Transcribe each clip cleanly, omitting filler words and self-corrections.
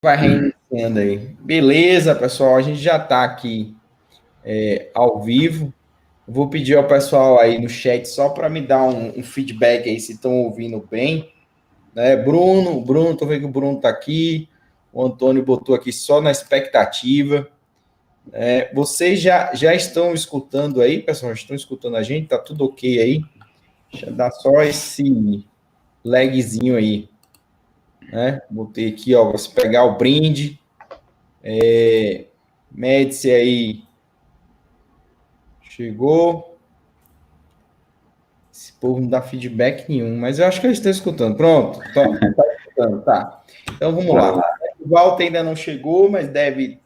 Vai reiniciando aí. Beleza, pessoal, a gente já está aqui ao vivo. Vou pedir ao pessoal aí no chat só para me dar um feedback aí se estão ouvindo bem. Né? Bruno, tô vendo que o Bruno está aqui. O Antônio botou aqui só na expectativa. Vocês já estão escutando aí, pessoal? Estão escutando a gente? Tá tudo ok aí? Deixa eu dar só esse lagzinho aí. Né? Botei aqui, ó, você pegar o brinde. Médici aí chegou. Esse povo não dá feedback nenhum, mas eu acho que eles estão escutando. Pronto, tá escutando, tá. Então vamos lá. O Walter ainda não chegou, mas deve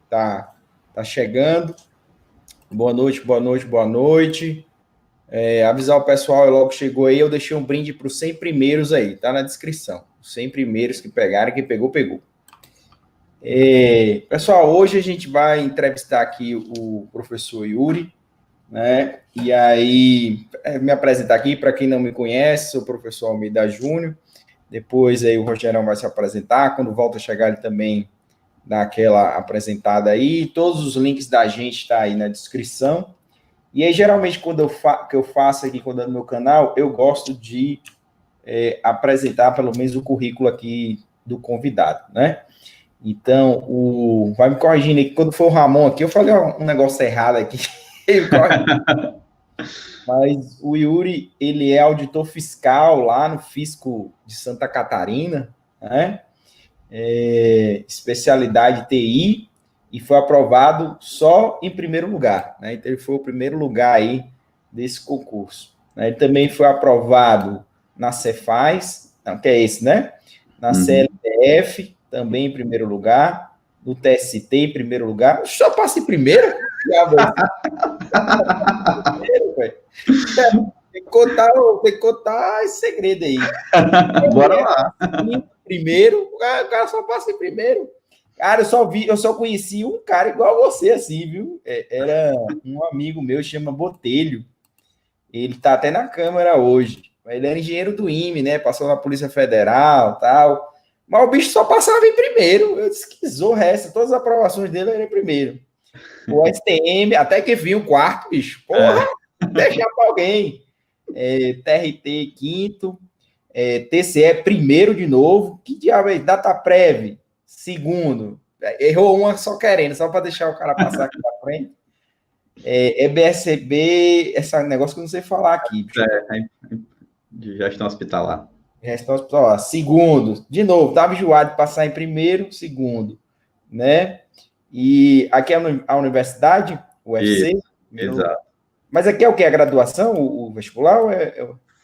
tá chegando. Boa noite, boa noite, boa noite. Avisar o pessoal, logo chegou aí, eu deixei um brinde para os 100 primeiros aí, tá na descrição. Os 100 primeiros que pegaram, quem pegou, pegou. Pessoal, hoje a gente vai entrevistar aqui o professor Yuri, né? E aí, me apresentar aqui, para quem não me conhece, sou o professor Almeida Júnior. Depois aí o Rogerão vai se apresentar, quando volta a chegar ele também dá aquela apresentada aí. Todos os links da gente estão aí na descrição. E aí, geralmente, quando eu faço aqui, quando é no meu canal, eu gosto de apresentar pelo menos o currículo aqui do convidado, né? Então, vai me corrigindo aqui, quando for o Ramon aqui, eu falei um negócio errado aqui, ele corre. Mas o Yuri, ele é auditor fiscal lá no Fisco de Santa Catarina, né? Especialidade TI, e foi aprovado só em primeiro lugar, né? Então, ele foi o primeiro lugar aí desse concurso. Né? Ele também foi aprovado na Cefaz, que é esse, né? Na CLTF, também em primeiro lugar, no TST em primeiro lugar. Só passa em primeiro? Tem que contar esse segredo aí. Bora lá. Primeiro, o cara só passa em primeiro. Cara, eu só conheci um cara igual a você, assim, viu? Era um amigo meu, chama Botelho. Ele tá até na Câmara hoje. Ele era engenheiro do IME, né? Passou na Polícia Federal, tal. Mas o bicho só passava em primeiro. Eu disse que zorra essa. Todas as aprovações dele eram em primeiro. O STM, até que vinha o quarto, bicho. Porra, deixa pra alguém. TRT, quinto. TCE, primeiro de novo. Que diabo é? Dataprev, segundo. Errou uma só querendo, só para deixar o cara passar aqui na frente. EBSB, esse negócio que eu não sei falar aqui. De gestão hospitalar. Gestão hospitalar. Segundo. De novo, estava enjoado de passar em primeiro, segundo. Né? E aqui é a universidade, o UFC. Exato. Mas aqui é o que? A graduação, o vestibular?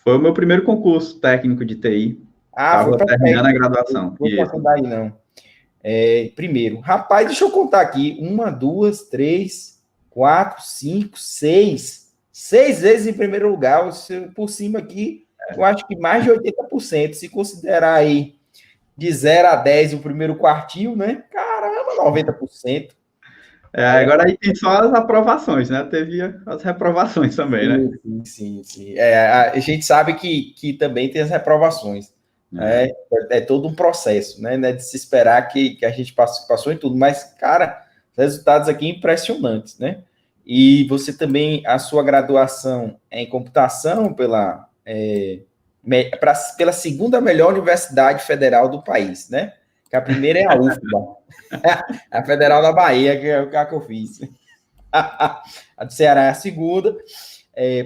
Foi o meu primeiro concurso técnico de TI. Estava terminando a graduação. Não vou passar daí, não. Primeiro. Rapaz, deixa eu contar aqui. 1, 2, 3, 4, 5, 6. 6 vezes em primeiro lugar. Por cima aqui, eu acho que mais de 80%. Se considerar aí de 0 a 10 o primeiro quartil, né? Caramba, 90%. Agora aí tem só as aprovações, né? Teve as reprovações também, né? Sim. A gente sabe que também tem as reprovações. É todo um processo, né? Não é de se esperar que a gente passou em tudo, mas, cara, resultados aqui impressionantes, né? E você também, a sua graduação é em computação pela segunda melhor universidade federal do país, né? Que a primeira é a UFBA, a Federal da Bahia, que é o que eu fiz. A do Ceará é a segunda.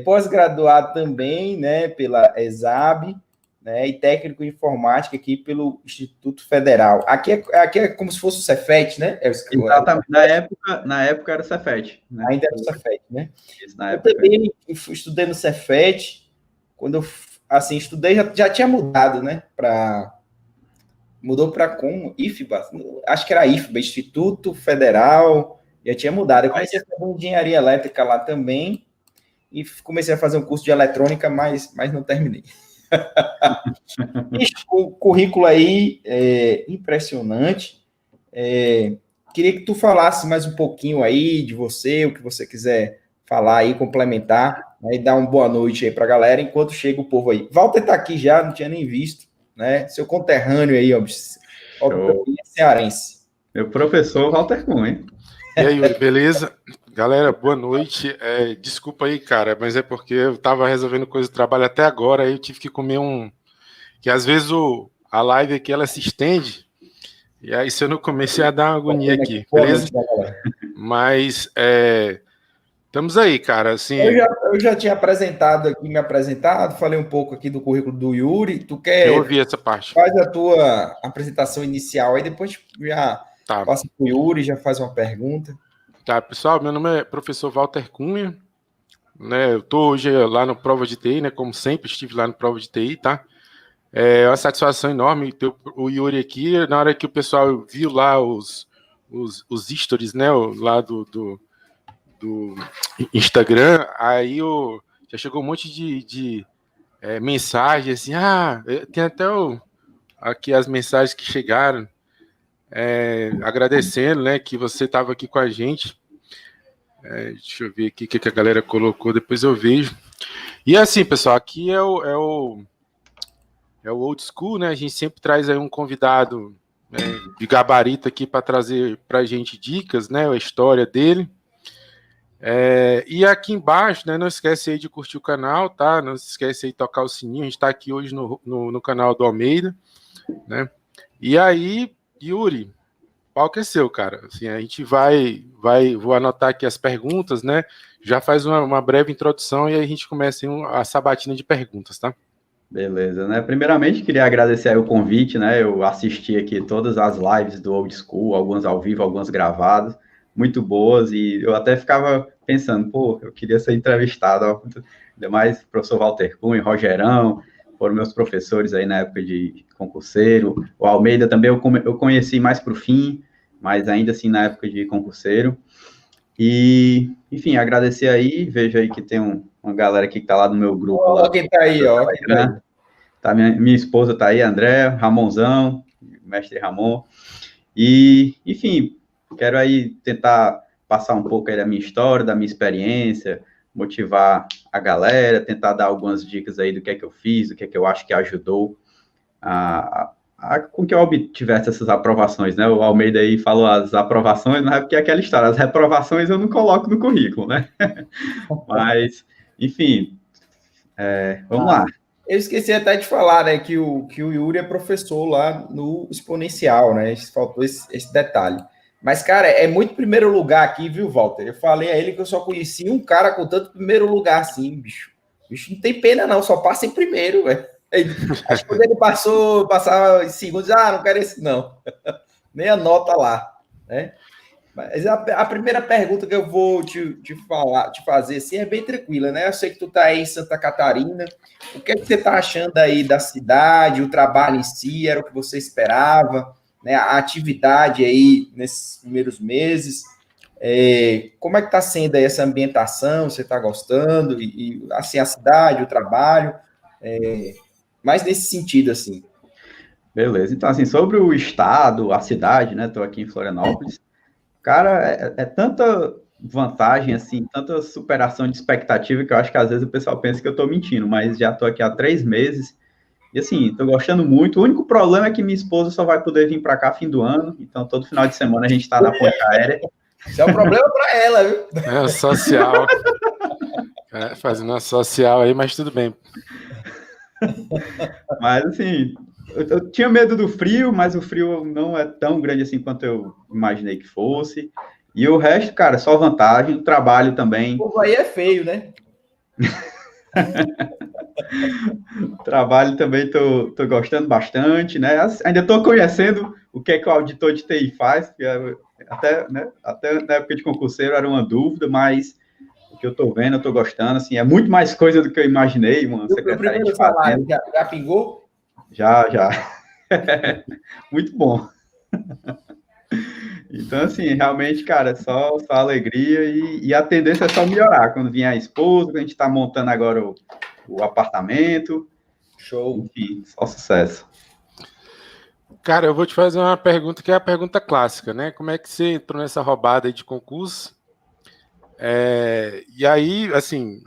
Pós-graduado também, né, pela ESAB, né, e técnico em informática aqui pelo Instituto Federal. Aqui é como se fosse o Cefet, né? Exatamente. Na época era o Cefet. Né? Ainda era o Cefet, né? Isso, na época. Também estudei no Cefet. Quando eu estudei, já tinha mudado, né? Mudou para como? IFBA? Acho que era IFBA, Instituto Federal. Já tinha mudado. Eu comecei a fazer engenharia elétrica lá também. E comecei a fazer um curso de eletrônica, mas não terminei. O currículo aí é impressionante. Queria que tu falasse mais um pouquinho aí de você, o que você quiser falar aí, complementar, né, e dar uma boa noite aí para a galera, enquanto chega o povo aí. Walter tá aqui já, não tinha nem visto, né? Seu conterrâneo aí, Show. Cearense. Meu professor Walter Kuhn, hein? E aí, Yuri, beleza? Galera, boa noite. Desculpa aí, cara, mas é porque eu tava resolvendo coisa do trabalho até agora, aí eu tive que comer que às vezes a live aqui, ela se estende, e aí se eu não comecei a dar uma agonia aqui, beleza? Mas, estamos aí, cara, assim... Eu já tinha me apresentado, falei um pouco aqui do currículo do Yuri. Tu quer... Eu ouvi essa parte. Faz a tua apresentação inicial, aí depois já passa para o Yuri, já faz uma pergunta. Tá, pessoal, meu nome é professor Walter Cunha, né, eu estou hoje lá no Prova de TI, né, como sempre, estive lá no Prova de TI, tá? É uma satisfação enorme ter o Yuri aqui. Na hora que o pessoal viu lá os stories, né, lá do Instagram, aí já chegou um monte de mensagem, assim, tem até aqui as mensagens que chegaram, agradecendo, né, que você estava aqui com a gente. Deixa eu ver aqui o que a galera colocou, depois eu vejo. E assim, pessoal, aqui é o old school, né? A gente sempre traz aí um convidado de gabarito aqui para trazer para a gente dicas, né? A história dele. E aqui embaixo, né? Não esquece aí de curtir o canal, tá? Não se esquece aí de tocar o sininho. A gente está aqui hoje no canal do Almeida, né? E aí, Yuri, o palco é seu, cara. Assim, a gente vou anotar aqui as perguntas, né? Já faz uma breve introdução e aí a gente começa a sabatina de perguntas, tá? Beleza, né? Primeiramente, queria agradecer aí o convite, né? Eu assisti aqui todas as lives do Old School, algumas ao vivo, algumas gravadas, muito boas, e eu até ficava pensando, pô, eu queria ser entrevistado, ó, ainda mais o professor Walter Cunha, Rogerão, foram meus professores aí na época de concurseiro, o Almeida também eu conheci mais para o fim, mas ainda assim na época de concurseiro, e, enfim, agradecer aí, vejo aí que tem uma galera aqui que tá lá no meu grupo. Ó, quem tá aí, ó. Né? Tá, minha esposa tá aí, André, Ramonzão, mestre Ramon. E, enfim, quero aí tentar passar um pouco aí da minha história, da minha experiência, motivar a galera, tentar dar algumas dicas aí do que é que eu fiz, do que é que eu acho que ajudou com que eu obtivesse essas aprovações, né? O Almeida aí falou as aprovações, mas é porque é aquela história, as reprovações eu não coloco no currículo, né? Mas, enfim, vamos lá. Eu esqueci até de falar, né, que o Yuri é professor lá no Exponencial, né? Faltou esse detalhe. Mas, cara, é muito primeiro lugar aqui, viu, Walter? Eu falei a ele que eu só conheci um cara com tanto primeiro lugar assim, bicho. Bicho não tem pena, não, só passa em primeiro, velho. Acho que quando ele passava em segundos, não quero esse, não. Nem anota lá, né? Mas a primeira pergunta que eu vou te fazer, assim, é bem tranquila, né? Eu sei que tu tá aí em Santa Catarina. O que é que você tá achando aí da cidade, o trabalho em si, era o que você esperava, né? A atividade aí nesses primeiros meses. Como é que tá sendo aí essa ambientação? Você tá gostando? E assim, a cidade, o trabalho, mais nesse sentido, assim. Beleza. Então, assim, sobre o estado, a cidade, né? Tô aqui em Florianópolis. Cara, é tanta vantagem, assim, tanta superação de expectativa que eu acho que às vezes o pessoal pensa que eu tô mentindo, mas já tô aqui há 3 meses e, assim, tô gostando muito. O único problema é que minha esposa só vai poder vir para cá fim do ano, então todo final de semana a gente tá na ponte aérea. Isso é um problema para ela, viu? Social. Fazendo uma social aí, mas tudo bem. Mas, assim, eu tinha medo do frio, mas o frio não é tão grande assim quanto eu imaginei que fosse. E o resto, cara, só vantagem. O trabalho também. O povo aí é feio, né? Trabalho também tô gostando bastante, né? Ainda estou conhecendo o que é que o auditor de TI faz, que até na época de concurseiro era uma dúvida, mas o que eu estou vendo, eu estou gostando, assim, é muito mais coisa do que eu imaginei, uma secretaria de salário já pingou? Já. Muito bom. Então, assim, realmente, cara, só alegria e a tendência é só melhorar. Quando vier a esposa, a gente está montando agora o apartamento. Show. Enfim, só sucesso. Cara, eu vou te fazer uma pergunta que é a pergunta clássica, né? Como é que você entrou nessa roubada aí de concurso? E aí, assim,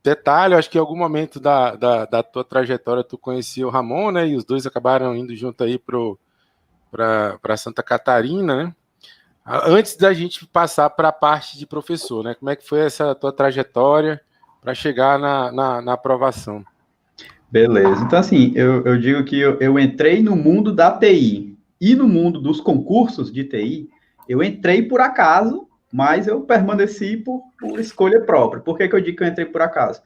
detalhe, acho que em algum momento da tua trajetória tu conhecia o Ramon, né? E os dois acabaram indo junto aí pro para Santa Catarina, né? Antes da gente passar para a parte de professor, né? Como é que foi essa tua trajetória para chegar na aprovação? Beleza. Então, assim, eu digo que eu entrei no mundo da TI e no mundo dos concursos de TI, eu entrei por acaso, mas eu permaneci por escolha própria. Por que eu digo que eu entrei por acaso?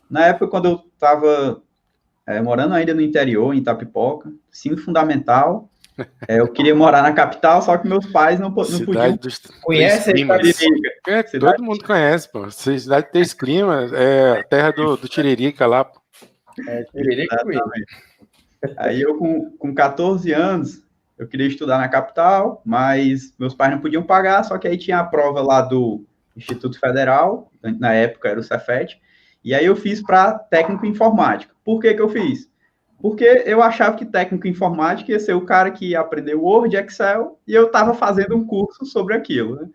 Na época, quando eu estava morando ainda no interior, em Itapipoca, ensino fundamental, eu queria morar na capital, só que meus pais não podiam. Conhece a todo mundo conhece, pô. Cidade de Três Climas, é terra do Tiririca lá, pô. Tiririca. Aí eu, com 14 anos, eu queria estudar na capital, mas meus pais não podiam pagar, só que aí tinha a prova lá do Instituto Federal, na época era o Cefet, e aí eu fiz para técnico em informática. Por que eu fiz? Porque eu achava que técnico em informática ia ser o cara que ia aprender Word, Excel, e eu estava fazendo um curso sobre aquilo, né?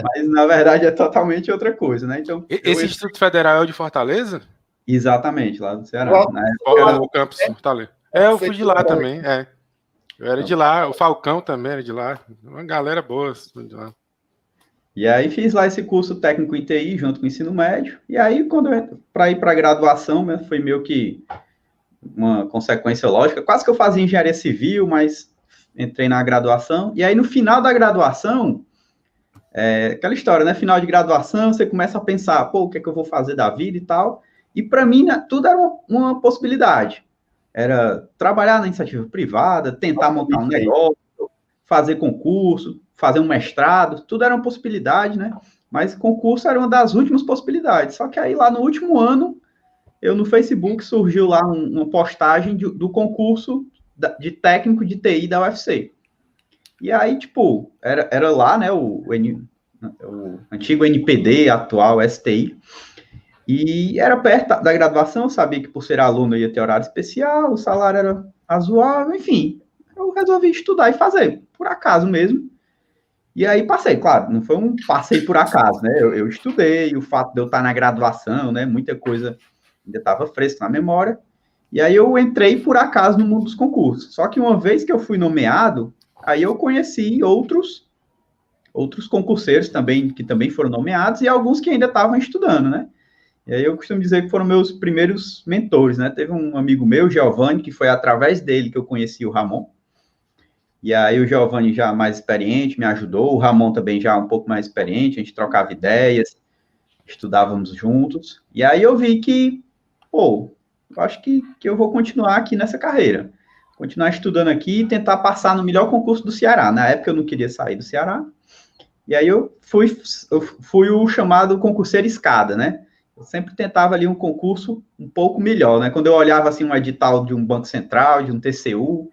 Mas, na verdade, é totalmente outra coisa, né? Então, esse Instituto Federal é o de Fortaleza? Exatamente, lá do Ceará. O campus de Fortaleza. Eu fui de lá também, Eu era de lá, o Falcão também era de lá. Uma galera boa de lá. E aí fiz lá esse curso técnico em TI, junto com o ensino médio, e aí, para ir para a graduação, né, foi meio que uma consequência lógica, quase que eu fazia engenharia civil, mas entrei na graduação, e aí no final da graduação, aquela história, né, final de graduação, você começa a pensar, pô, o que é que eu vou fazer da vida e tal, e para mim, né, tudo era uma possibilidade, era trabalhar na iniciativa privada, tentar montar um negócio, fazer concurso, fazer um mestrado, tudo era uma possibilidade, né, mas concurso era uma das últimas possibilidades, só que aí lá no último ano, no Facebook surgiu lá uma postagem do concurso de técnico de TI da UFC. E aí, tipo, era lá, né, o antigo NPD, atual STI, e era perto da graduação, eu sabia que por ser aluno eu ia ter horário especial, o salário era razoável, enfim, eu resolvi estudar e fazer, por acaso mesmo. E aí passei, claro, não foi um passei por acaso, né, eu estudei, o fato de eu estar na graduação, né, muita coisa ainda estava fresco na memória, e aí eu entrei por acaso no mundo dos concursos. Só que uma vez que eu fui nomeado, aí eu conheci outros concurseiros também, que também foram nomeados, e alguns que ainda estavam estudando, né? E aí eu costumo dizer que foram meus primeiros mentores, né? Teve um amigo meu, Giovanni, que foi através dele que eu conheci o Ramon, e aí o Giovanni já mais experiente me ajudou, o Ramon também já um pouco mais experiente, a gente trocava ideias, estudávamos juntos, e aí eu vi que eu acho que eu vou continuar aqui nessa carreira. Continuar estudando aqui e tentar passar no melhor concurso do Ceará. Na época eu não queria sair do Ceará. E aí eu fui o chamado concurseiro escada, né? Eu sempre tentava ali um concurso um pouco melhor, né? Quando eu olhava assim um edital de um Banco Central, de um TCU,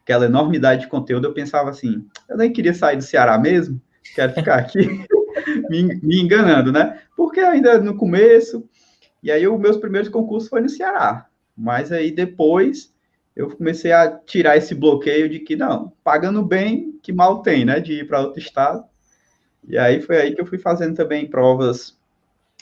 aquela enormidade de conteúdo, eu pensava assim, eu nem queria sair do Ceará mesmo, quero ficar aqui me enganando, né? Porque ainda no começo... E aí, os meus primeiros concursos foi no Ceará. Mas aí, depois, eu comecei a tirar esse bloqueio de que, não, pagando bem, que mal tem, né? De ir para outro estado. E aí, foi aí que eu fui fazendo também provas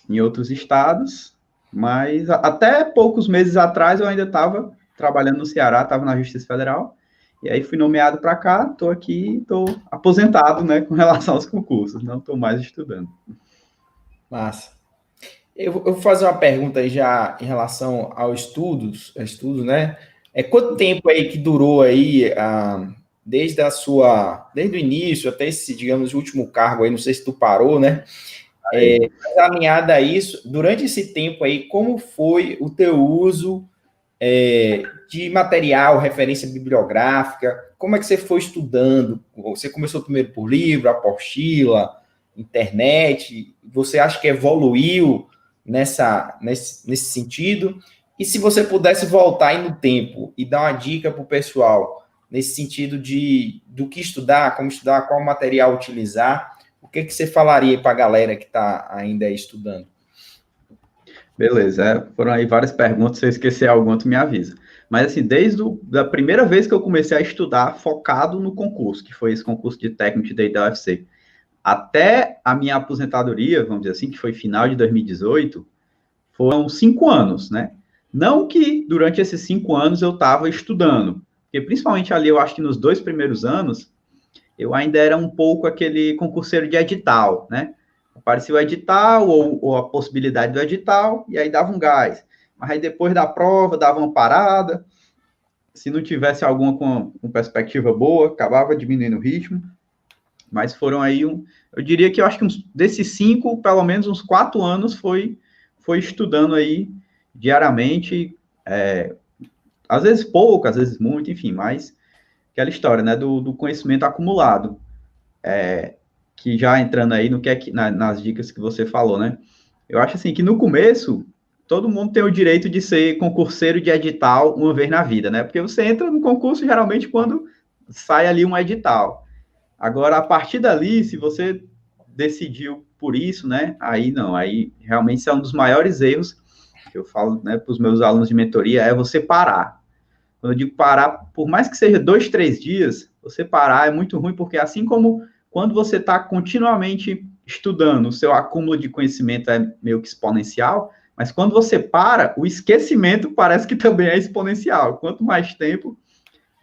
em outros estados. Mas, até poucos meses atrás, eu ainda estava trabalhando no Ceará, estava na Justiça Federal. E aí, fui nomeado para cá, estou aqui, estou aposentado, né? Com relação aos concursos. Não estou mais estudando. Massa. Eu vou fazer uma pergunta aí já em relação aos estudos, né? Quanto tempo aí que durou aí, desde o início até esse, digamos, último cargo aí, não sei se tu parou, né? Alinhada a isso, durante esse tempo aí, como foi o teu uso de material, referência bibliográfica? Como é que você foi estudando? Você começou primeiro por livro, apostila, internet? Você acha que evoluiu nesse sentido? E se você pudesse voltar aí no tempo e dar uma dica para o pessoal nesse sentido do que estudar, como estudar, qual material utilizar, o que você falaria para a galera que está ainda estudando? Beleza, foram aí várias perguntas, se eu esquecer alguma, tu me avisa. Mas assim, desde a primeira vez que eu comecei a estudar focado no concurso, que foi esse concurso de técnico de TI da UFC, até a minha aposentadoria, vamos dizer assim, que foi final de 2018, foram 5 anos, né? Não que durante esses 5 anos eu estava estudando, porque principalmente ali, eu acho que nos 2 primeiros anos, eu ainda era um pouco aquele concurseiro de edital, né? Aparecia o edital ou a possibilidade do edital, e aí dava um gás. Mas aí depois da prova, dava uma parada. Se não tivesse alguma com perspectiva boa, acabava diminuindo o ritmo. Mas foram aí, eu diria que eu acho que desses 5, pelo menos uns 4 anos foi estudando aí diariamente, às vezes pouco, às vezes muito, enfim, mas aquela história, né, do conhecimento acumulado, que já entrando aí no que nas dicas que você falou, né, eu acho assim que no começo todo mundo tem o direito de ser concurseiro de edital uma vez na vida, né, porque você entra no concurso geralmente quando sai ali um edital. Agora, a partir dali, se você decidiu por isso, né, aí realmente isso é um dos maiores erros que eu falo, né, para os meus alunos de mentoria, é você parar. Quando eu digo parar, por mais que seja 2, 3 dias, você parar é muito ruim, porque assim como quando você está continuamente estudando, o seu acúmulo de conhecimento é meio que exponencial, mas quando você para, o esquecimento parece que também é exponencial. Quanto mais tempo,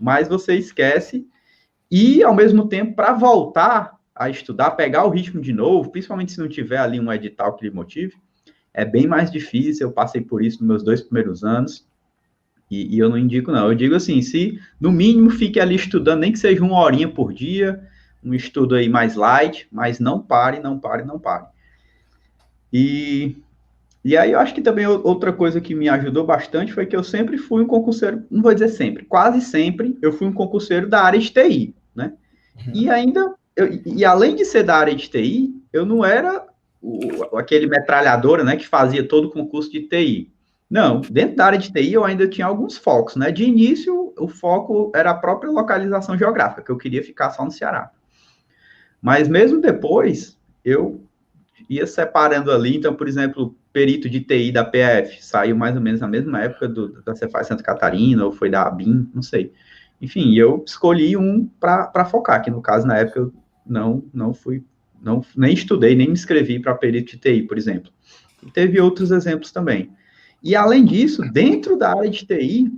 mais você esquece. E, ao mesmo tempo, para voltar a estudar, pegar o ritmo de novo, principalmente se não tiver ali um edital que lhe motive, é bem mais difícil. Eu passei por isso nos meus 2 primeiros anos, e eu não indico, não. Eu digo assim, se no mínimo fique ali estudando, nem que seja 1 horinha por dia, um estudo aí mais light, mas não pare, não pare, não pare. E aí eu acho que também outra coisa que me ajudou bastante foi que eu sempre fui um concurseiro, não vou dizer sempre, quase sempre eu fui um concurseiro da área de TI, né? E ainda, e além de ser da área de TI, eu não era aquele metralhadora, né, que fazia todo o concurso de TI. Não, dentro da área de TI eu ainda tinha alguns focos, né? De início, o foco era a própria localização geográfica, que eu queria ficar só no Ceará. Mas mesmo depois, eu ia separando ali, então, por exemplo, perito de TI da PF saiu mais ou menos na mesma época da Cefaz Santa Catarina, ou foi da ABIN, não sei. Enfim, eu escolhi um para focar, que no caso, na época, eu nem estudei, nem me inscrevi para perito de TI, por exemplo. E teve outros exemplos também. E, além disso, dentro da área de TI,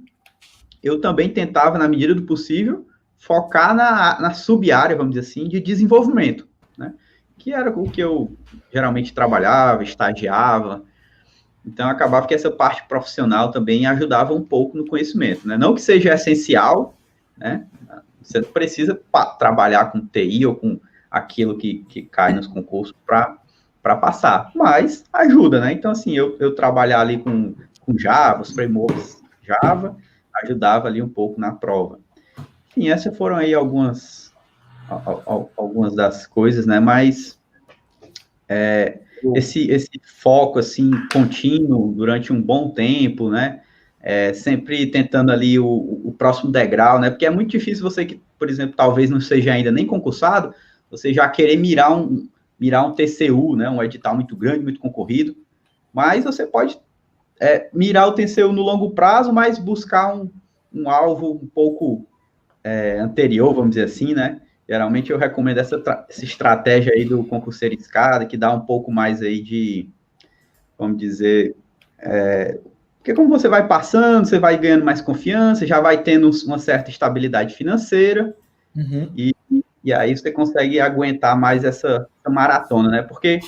eu também tentava, na medida do possível, focar na sub-área, vamos dizer assim, de desenvolvimento, né? Que era o que eu geralmente trabalhava, estagiava. Então, acabava que essa parte profissional também ajudava um pouco no conhecimento, né? Não que seja essencial, né? Você não precisa trabalhar com TI ou com aquilo que cai nos concursos para passar, mas ajuda, né? Então, assim, eu trabalhar ali com Java, os frameworks Java, ajudava ali um pouco na prova. Enfim, essas foram aí algumas das coisas, né? Mas esse foco, assim, contínuo durante um bom tempo, né? Sempre tentando ali o próximo degrau, né? Porque é muito difícil você que, por exemplo, talvez não seja ainda nem concursado, você já querer mirar um TCU, né? Um edital muito grande, muito concorrido, mas você pode mirar o TCU no longo prazo, mas buscar um alvo um pouco anterior, vamos dizer assim, né? Geralmente eu recomendo essa estratégia aí do concurseiro escada, que dá um pouco mais aí de, vamos dizer, porque como você vai passando, você vai ganhando mais confiança, já vai tendo uma certa estabilidade financeira, e aí você consegue aguentar mais essa maratona, né? Porque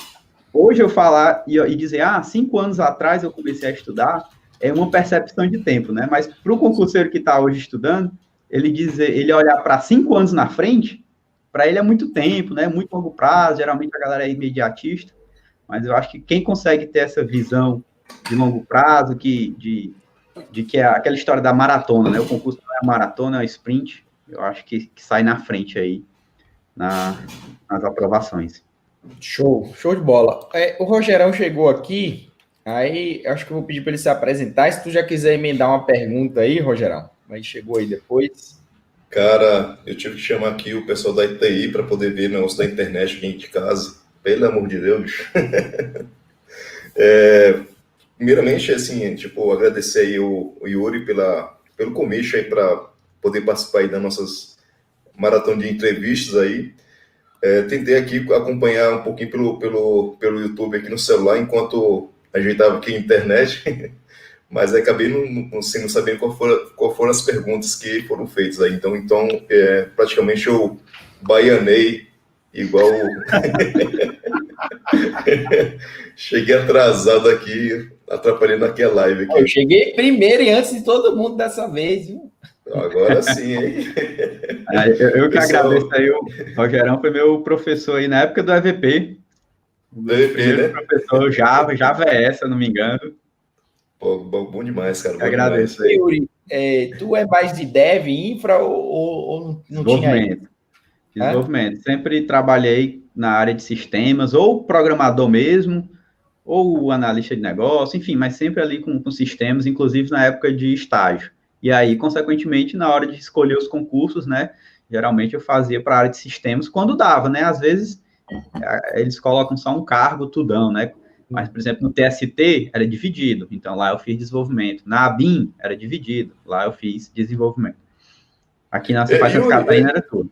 hoje eu falar e dizer, 5 anos atrás eu comecei a estudar, é uma percepção de tempo, né? Mas para o concurseiro que está hoje estudando, ele olhar para 5 anos na frente, para ele é muito tempo, né? Muito longo prazo, geralmente a galera é imediatista, mas eu acho que quem consegue ter essa visão de longo prazo, de que é aquela história da maratona, né? O concurso não é a maratona, é a sprint, eu acho que sai na frente aí nas aprovações. Show de bola. O Rogerão chegou aqui, aí acho que eu vou pedir para ele se apresentar. Se tu já quiser emendar uma pergunta aí, Rogerão, mas chegou aí depois. Cara, eu tive que chamar aqui o pessoal da ITI para poder ver o negócio da internet aqui de casa. Pelo amor de Deus. Primeiramente, assim, tipo, agradecer aí o Yuri pelo convite aí para poder participar aí das nossas maratona de entrevistas aí. Tentei aqui acompanhar um pouquinho pelo YouTube aqui no celular, enquanto ajeitava aqui a internet, mas acabei não sabendo qual foram as perguntas que foram feitas aí. Então praticamente eu baianei, igual... Cheguei atrasado aqui, atrapalhei naquela live aqui. Eu cheguei primeiro e antes de todo mundo dessa vez, viu? Agora sim, hein? Eu que agradeço aí, o Rogerão foi meu professor aí na época do EVP. Do EVP, né? Professor Java ES, se eu não me engano. Pô, bom demais, cara. Bom agradeço demais. aí. Yuri, tu é mais de dev, infra ou não tinha? Desenvolvimento. Sempre trabalhei na área de sistemas, ou programador mesmo, ou analista de negócio, enfim, mas sempre ali com sistemas, inclusive na época de estágio. E aí, consequentemente, na hora de escolher os concursos, né, geralmente eu fazia para a área de sistemas quando dava, né? Às vezes, eles colocam só um cargo, tudão, né? Mas, por exemplo, no TST era dividido, então lá eu fiz desenvolvimento. Na ABIN era dividido, lá eu fiz desenvolvimento. Aqui na Santa Catarina era tudo.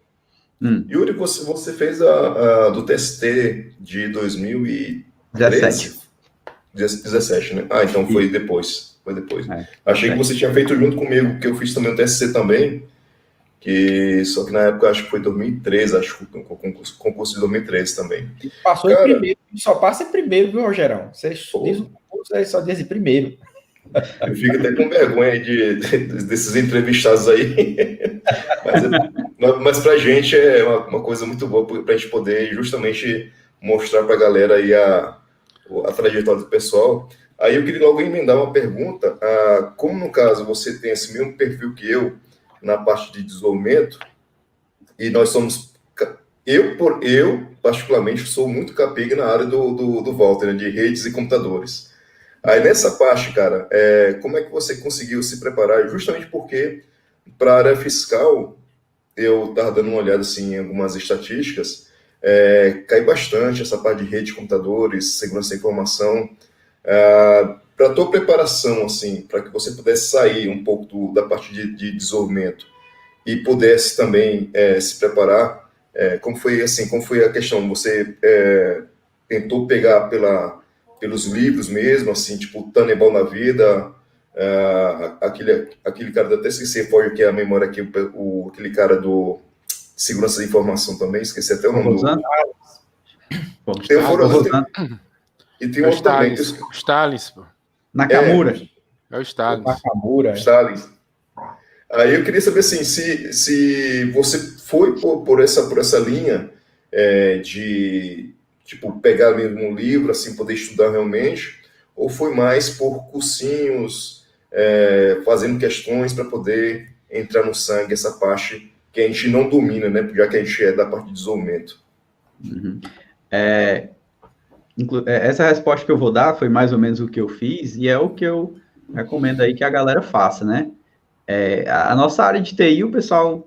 Yuri, você fez do TST de 2017, né? Ah, então foi depois. Foi depois. Achei que você tinha feito junto comigo, porque eu fiz também o TSC também, só que na época acho que foi 2013, acho que o concurso de 2013 também. Passou em primeiro, só passa em primeiro, viu, Rogerão? Você diz o concurso, aí só diz em primeiro. Eu fico até com vergonha desses entrevistados aí. Mas pra gente é uma coisa muito boa pra gente poder justamente mostrar pra galera aí a trajetória do pessoal. Aí eu queria logo emendar uma pergunta. Como no caso você tem esse mesmo perfil que eu na parte de desenvolvimento, e nós somos... Eu particularmente, sou muito capiga na área do Walter, né, de redes e computadores. Aí nessa parte, cara, como é que você conseguiu se preparar? Justamente porque para a área fiscal, eu estava dando uma olhada assim, em algumas estatísticas, cai bastante essa parte de rede de computadores, segurança da informação. Para a tua preparação, assim, para que você pudesse sair um pouco da parte de desenvolvimento e pudesse também se preparar, como foi a questão? Você tentou pegar pelos livros mesmo, assim, tipo Tannenbaum na vida, aquele cara, até esqueci qual que é a memória aqui, aquele cara do segurança da informação também, esqueci até o nome do... Tem o Forozan, e tem outro também. O Stalin, pô. Nakamura. É o Stalin. Nakamura. Stalin. Aí eu queria saber, assim, se você foi por essa linha de... tipo, pegar mesmo um livro, assim, poder estudar realmente, ou foi mais por cursinhos, fazendo questões para poder entrar no sangue, essa parte que a gente não domina, né, já que a gente é da parte de desenvolvimento. Uhum. Essa resposta que eu vou dar foi mais ou menos o que eu fiz, e é o que eu recomendo aí que a galera faça, né? A nossa área de TI, o pessoal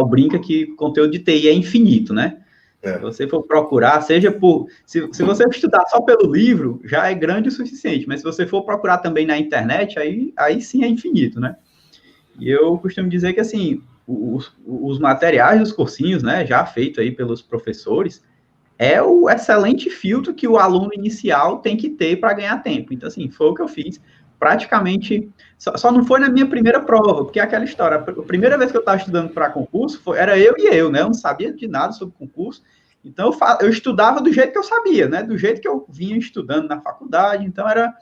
brinca que o conteúdo de TI é infinito, né? Se você for procurar, seja por... Se você estudar só pelo livro, já é grande o suficiente, mas se você for procurar também na internet, aí sim é infinito, né? E eu costumo dizer que, assim, os materiais dos cursinhos, né, já feito aí pelos professores, é o excelente filtro que o aluno inicial tem que ter para ganhar tempo. Então, assim, foi o que eu fiz. Praticamente, só não foi na minha primeira prova, porque é aquela história, a primeira vez que eu estava estudando para concurso, era eu, né, eu não sabia de nada sobre concurso, então eu estudava do jeito que eu sabia, né, do jeito que eu vinha estudando na faculdade, então era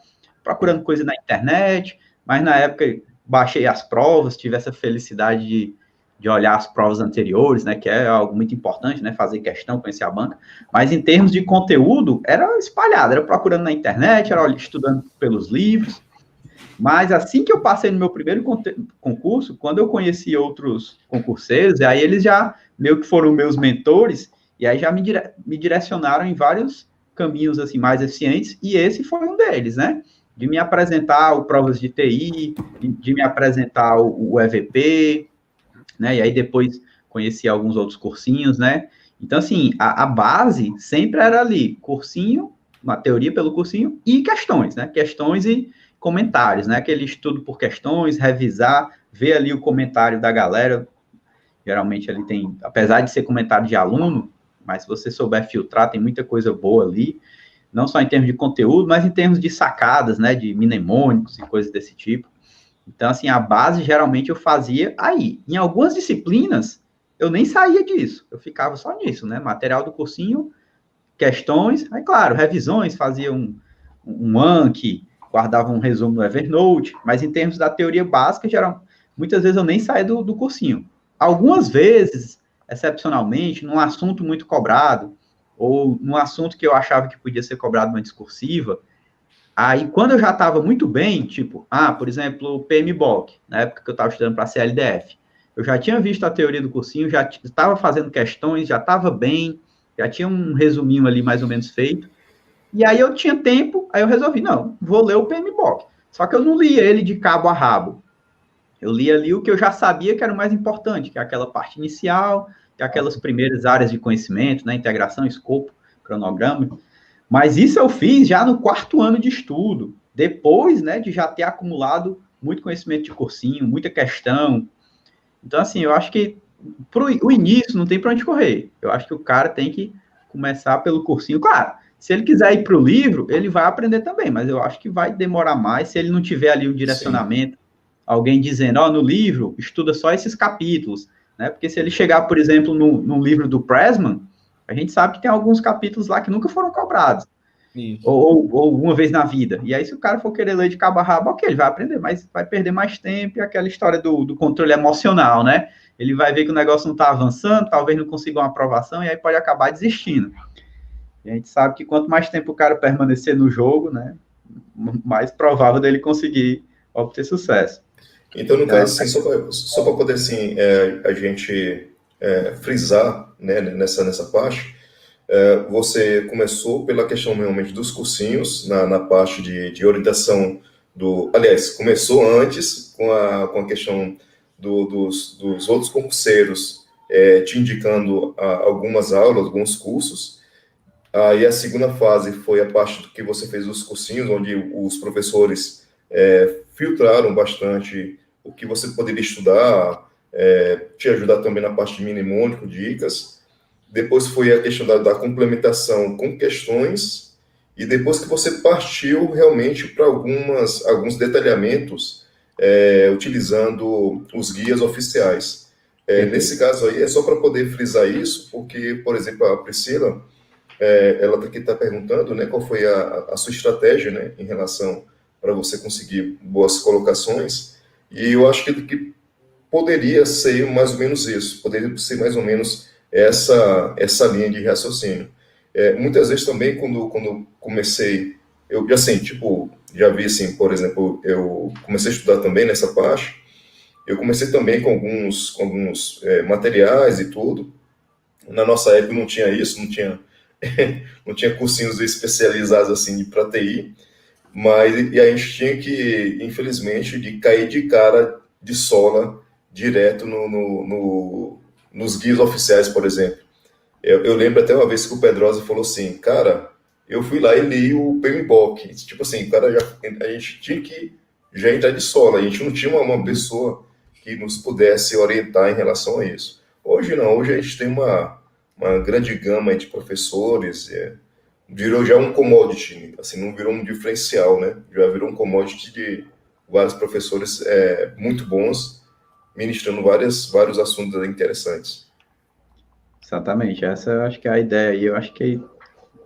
procurando coisa na internet, mas na época baixei as provas, tive essa felicidade de olhar as provas anteriores, né, que é algo muito importante, né, fazer questão, conhecer a banca, mas em termos de conteúdo, era espalhado, era procurando na internet, era estudando pelos livros. Mas assim que eu passei no meu primeiro concurso, quando eu conheci outros concurseiros, e aí eles já meio que foram meus mentores, e aí já me direcionaram em vários caminhos assim mais eficientes, e esse foi um deles, né? De me apresentar o provas de TI, de me apresentar o EVP, né? E aí depois conheci alguns outros cursinhos, né? Então, assim, a base sempre era ali, cursinho, uma teoria pelo cursinho, e questões, né? Questões e comentários, né? Aquele estudo por questões, revisar, ver ali o comentário da galera. Geralmente ele tem, apesar de ser comentário de aluno, mas se você souber filtrar, tem muita coisa boa ali, não só em termos de conteúdo, mas em termos de sacadas, né? De mnemônicos e coisas desse tipo. Então, assim, a base geralmente eu fazia aí. Em algumas disciplinas, eu nem saía disso, eu ficava só nisso, né? Material do cursinho, questões, aí, claro, revisões, fazia um Anki, guardava um resumo no Evernote, mas em termos da teoria básica, muitas vezes eu nem saía do cursinho. Algumas vezes, excepcionalmente, num assunto muito cobrado, ou num assunto que eu achava que podia ser cobrado uma discursiva, aí quando eu já estava muito bem, tipo, por exemplo, o PMBOK, na época que eu estava estudando para a CLDF, eu já tinha visto a teoria do cursinho, já estava fazendo questões, já estava bem, já tinha um resuminho ali mais ou menos feito, e aí eu tinha tempo, aí eu resolvi, não, vou ler o PMBOK. Só que eu não lia ele de cabo a rabo. Eu li ali o que eu já sabia que era o mais importante, que é aquela parte inicial, que é aquelas primeiras áreas de conhecimento, né, integração, escopo, cronograma. Mas isso eu fiz já no 4º ano de estudo, depois, né, de já ter acumulado muito conhecimento de cursinho, muita questão. Então, assim, eu acho que o início não tem para onde correr. Eu acho que o cara tem que começar pelo cursinho. Claro, se ele quiser ir para o livro, ele vai aprender também, mas eu acho que vai demorar mais se ele não tiver ali um direcionamento, alguém dizendo, no livro, estuda só esses capítulos, né? Porque se ele chegar, por exemplo, no livro do Pressman, a gente sabe que tem alguns capítulos lá que nunca foram cobrados. Ou uma vez na vida. E aí, se o cara for querer ler de cabo a rabo, ok, ele vai aprender, mas vai perder mais tempo, e aquela história do controle emocional, né? Ele vai ver que o negócio não está avançando, talvez não consiga uma aprovação, e aí pode acabar desistindo. E a gente sabe que quanto mais tempo o cara permanecer no jogo, né, mais provável dele conseguir obter sucesso. Então, no caso, assim, só para poder, assim, a gente frisar, né, nessa parte, você começou pela questão, realmente, dos cursinhos, na parte de orientação aliás, começou antes com a questão dos outros concurseiros te indicando algumas aulas, alguns cursos. Aí a segunda fase foi a parte que você fez os cursinhos, onde os professores filtraram bastante o que você poderia estudar, te ajudar também na parte de mnemônico, dicas. Depois foi a questão da complementação com questões, e depois que você partiu realmente para alguns detalhamentos, utilizando os guias oficiais. Nesse caso aí, é só para poder frisar isso, porque, por exemplo, a Priscila, ela está perguntando, né, qual foi a sua estratégia, né, em relação para você conseguir boas colocações, e eu acho que poderia ser mais ou menos isso, poderia ser mais ou menos essa linha de raciocínio. Muitas vezes também, quando comecei, eu assim, tipo, já vi assim, por exemplo, eu comecei a estudar também nessa parte, eu comecei também com alguns materiais e tudo. Na nossa época não tinha isso, não tinha cursinhos especializados assim para TI, mas e a gente tinha que, infelizmente, de cair de cara de sola direto nos guias oficiais, por exemplo. Eu lembro até uma vez que o Pedrosa falou assim, cara, eu fui lá e li o PMBOK. Tipo assim, cara, a gente tinha que já entrar de sola, a gente não tinha uma pessoa que nos pudesse orientar em relação a isso. Hoje não, hoje a gente tem uma grande gama de professores, virou já um commodity, assim, não virou um diferencial, né? Já virou um commodity de vários professores muito bons, ministrando vários assuntos interessantes. Exatamente, essa eu acho que é a ideia, e eu acho que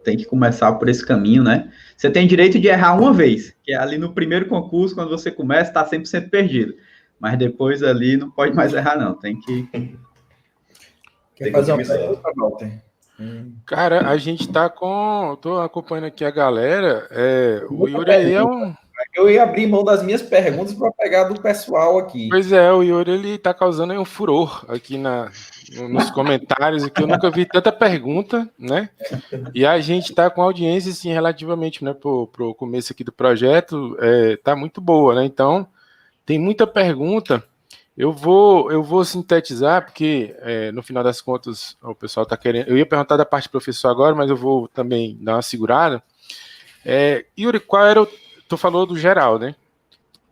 tem que começar por esse caminho, né? Você tem direito de errar uma vez, que é ali no primeiro concurso, quando você começa, está 100% perdido, mas depois ali não pode mais errar, não, tem que... Quer fazer uma pergunta, Walter? Cara, a gente tá tô acompanhando aqui a galera, o Yuri aí é um... Eu ia abrir mão das minhas perguntas para pegar do pessoal aqui. Pois é, o Yuri, ele tá causando aí um furor aqui nos comentários, que eu nunca vi tanta pergunta, né? E a gente tá com audiência, assim, relativamente, né, pro começo aqui do projeto, tá muito boa, né? Então, tem muita pergunta. Eu vou sintetizar, porque no final das contas o pessoal tá querendo... Eu ia perguntar da parte do professor agora, mas eu vou também dar uma segurada. Yuri, qual era tu falou do geral, né?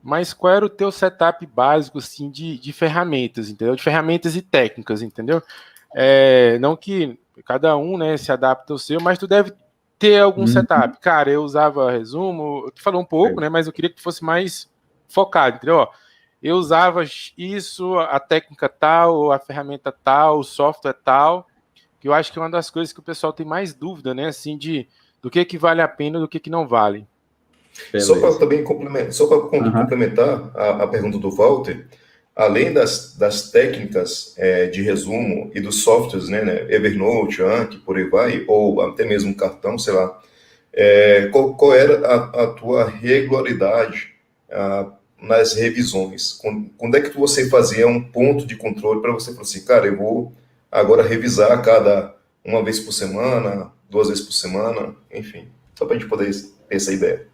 Mas qual era o teu setup básico, assim, de ferramentas, entendeu? De ferramentas e técnicas, entendeu? Não que cada um, né, se adapta ao seu, mas tu deve ter algum setup. Cara, eu usava resumo, tu falou um pouco, né, mas eu queria que tu fosse mais focado, entendeu? eu usava isso, a técnica tal, a ferramenta tal, o software tal, que eu acho que é uma das coisas que o pessoal tem mais dúvida, né? Assim, do que vale a pena e do que não vale. Só para também complementar a pergunta do Walter, além das técnicas de resumo e dos softwares, né, Evernote, Anki, por aí vai, ou até mesmo cartão, sei lá, qual era a tua regularidade nas revisões? Quando é que você fazia um ponto de controle para você falar assim, cara, eu vou agora revisar uma vez por semana, 2 vezes por semana, enfim, só para a gente poder ter essa ideia.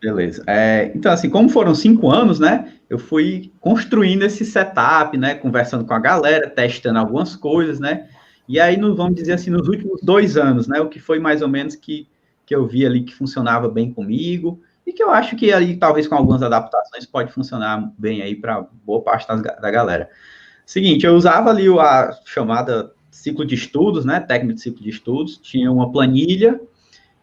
Beleza. Então, assim, como foram 5 anos, né, eu fui construindo esse setup, né, conversando com a galera, testando algumas coisas, né, e aí, vamos dizer assim, nos últimos 2 anos, né, o que foi mais ou menos que eu vi ali que funcionava bem comigo, e que eu acho que ali, talvez com algumas adaptações, pode funcionar bem aí para boa parte da galera. Seguinte, eu usava ali a chamada ciclo de estudos, né, técnica de ciclo de estudos, tinha uma planilha,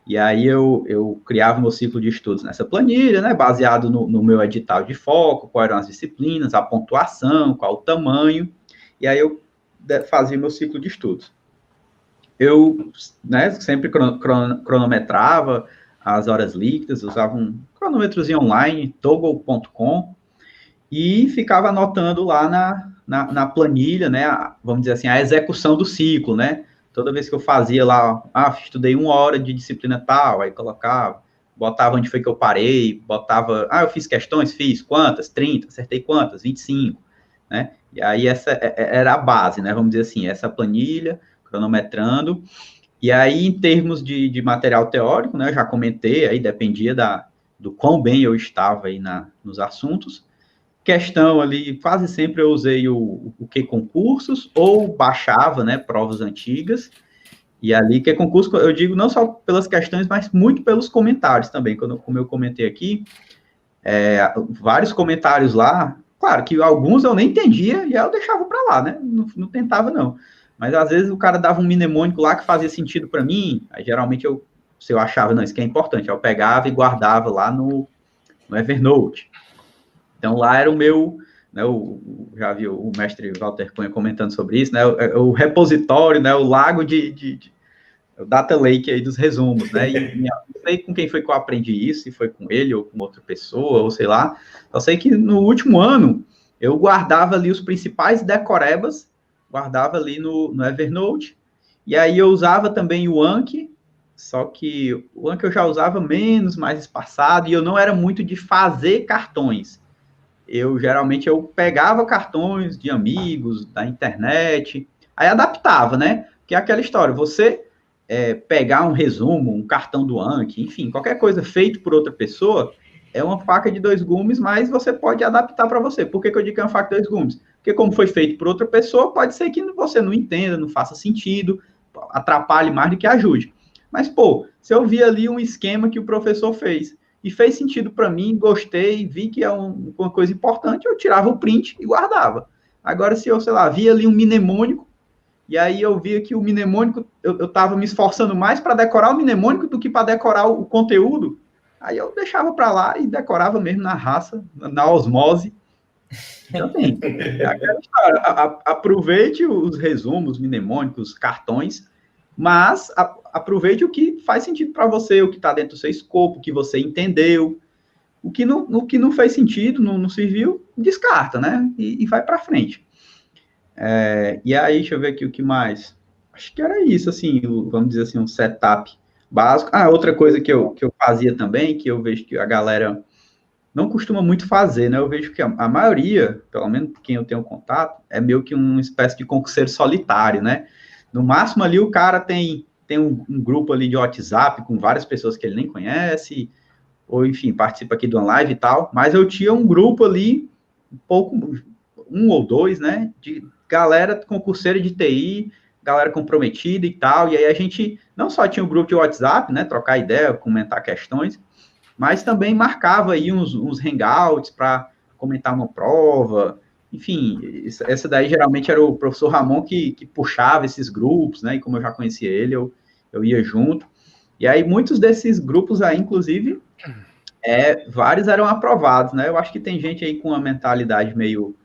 e aí eu criava meu ciclo de estudos nessa planilha, né, baseado no meu edital de foco, quais eram as disciplinas, a pontuação, qual o tamanho, e aí eu fazia meu ciclo de estudos. Eu, né, sempre cronometrava as horas líquidas, usava um cronômetrozinho online, toggle.com, e ficava anotando lá na planilha, né, vamos dizer assim, a execução do ciclo, né, toda vez que eu fazia lá, estudei 1 hora de disciplina tal, aí colocava, botava onde foi que eu parei, botava, eu fiz questões, fiz, quantas? 30, acertei quantas? 25, né, e aí essa era a base, né, vamos dizer assim, essa planilha, cronometrando, e aí em termos de material teórico, né, eu já comentei, aí dependia do quão bem eu estava aí nos assuntos. Questão ali, quase sempre eu usei o Q-Concursos, ou baixava, né, provas antigas, e ali Q-Concurso, eu digo não só pelas questões, mas muito pelos comentários também, como eu comentei aqui, vários comentários lá, claro que alguns eu nem entendia, e aí eu deixava para lá, né, não tentava não, mas às vezes o cara dava um mnemônico lá que fazia sentido para mim, aí geralmente se eu achava, não, isso aqui é importante, eu pegava e guardava lá no Evernote. Então, lá era o meu, né, já vi o mestre Walter Cunha comentando sobre isso, né, o repositório, né, o lago o data lake aí dos resumos, né, e não sei com quem foi que eu aprendi isso, se foi com ele ou com outra pessoa, ou sei lá, eu sei que no último ano, eu guardava ali os principais decorebas, guardava ali no Evernote, e aí eu usava também o Anki, só que o Anki eu já usava menos, mais espaçado, e eu não era muito de fazer cartões. Geralmente eu pegava cartões de amigos, da internet, aí adaptava, né? Que é aquela história, você pegar um resumo, um cartão do Anki, enfim, qualquer coisa feito por outra pessoa, é uma faca de 2 gumes, mas você pode adaptar para você. Por que eu digo que é uma faca de 2 gumes? Porque como foi feito por outra pessoa, pode ser que você não entenda, não faça sentido, atrapalhe mais do que ajude. Mas, pô, se eu vi ali um esquema que o professor fez, e fez sentido para mim, gostei, vi que é uma coisa importante, eu tirava o print e guardava. Agora, se eu, sei lá, via ali um mnemônico, e aí eu via que o mnemônico, eu estava me esforçando mais para decorar o mnemônico do que para decorar o conteúdo, aí eu deixava para lá e decorava mesmo na raça, na osmose. Então, tem. Aproveite os resumos, mnemônicos, cartões, mas aproveite o que faz sentido para você, o que está dentro do seu escopo, o que você entendeu. O que não fez sentido, não serviu, descarta, né? E vai para frente. E aí, deixa eu ver aqui o que mais. Acho que era isso, assim, vamos dizer assim, um setup básico. Outra coisa que eu fazia também, que eu vejo que a galera não costuma muito fazer, né? Eu vejo que a maioria, pelo menos quem eu tenho contato, é meio que uma espécie de concurseiro solitário, né? No máximo ali o cara tem um grupo ali de WhatsApp com várias pessoas que ele nem conhece, ou enfim, participa aqui de uma live e tal, mas eu tinha um grupo ali, um ou dois, né, de galera concurseira de TI, galera comprometida e tal, e aí a gente não só tinha um grupo de WhatsApp, né, trocar ideia, comentar questões, mas também marcava aí uns hangouts para comentar uma prova. Enfim, essa daí geralmente era o professor Ramon que puxava esses grupos, né? E como eu já conhecia ele, eu ia junto. E aí muitos desses grupos aí, inclusive, vários eram aprovados, né? Eu acho que tem gente aí com uma mentalidade meio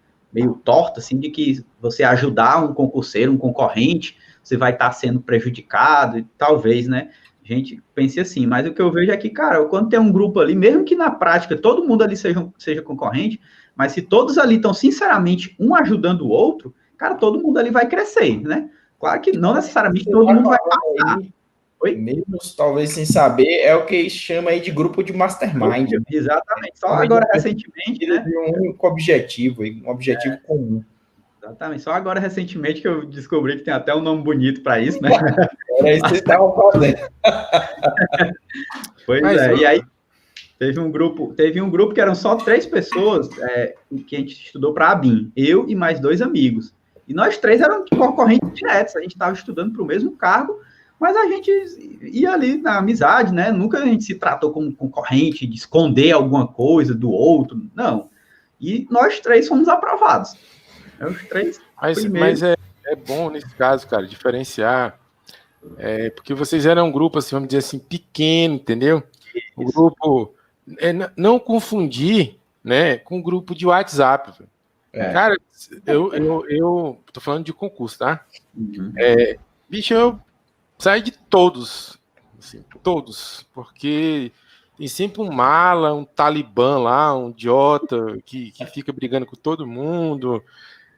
torta, assim, de que você ajudar um concurseiro, um concorrente, você vai estar sendo prejudicado, e talvez, né? A gente pense assim, mas o que eu vejo é que, cara, quando tem um grupo ali, mesmo que na prática todo mundo ali seja concorrente, mas se todos ali estão, sinceramente, um ajudando o outro, cara, todo mundo ali vai crescer, né? Claro que não necessariamente todo mundo vai passar. Oi? Mesmo talvez sem saber, é o que chama aí de grupo de mastermind. Exatamente. Só agora recentemente, né? Um único objetivo, um objetivo comum. Exatamente. Só agora recentemente que eu descobri que tem até um nome bonito para isso, né? Era isso que vocês estavam fazendo. Pois e aí teve um grupo que eram só 3 pessoas que a gente estudou para a ABIN, eu e mais 2 amigos. E nós 3 éramos concorrentes diretos, a gente estava estudando para o mesmo cargo, mas a gente ia ali na amizade, né? Nunca a gente se tratou como concorrente, de esconder alguma coisa do outro, não. E nós 3 fomos aprovados. Os 3 mas é bom nesse caso, cara, diferenciar, porque vocês eram um grupo, assim, vamos dizer assim, pequeno, entendeu? O grupo, não confundir, né, com um grupo de WhatsApp. Cara, eu tô falando de concurso, tá? Uhum. Bicho, eu saí de todos, assim, todos, porque tem sempre um mala, um talibã lá, um idiota que fica brigando com todo mundo.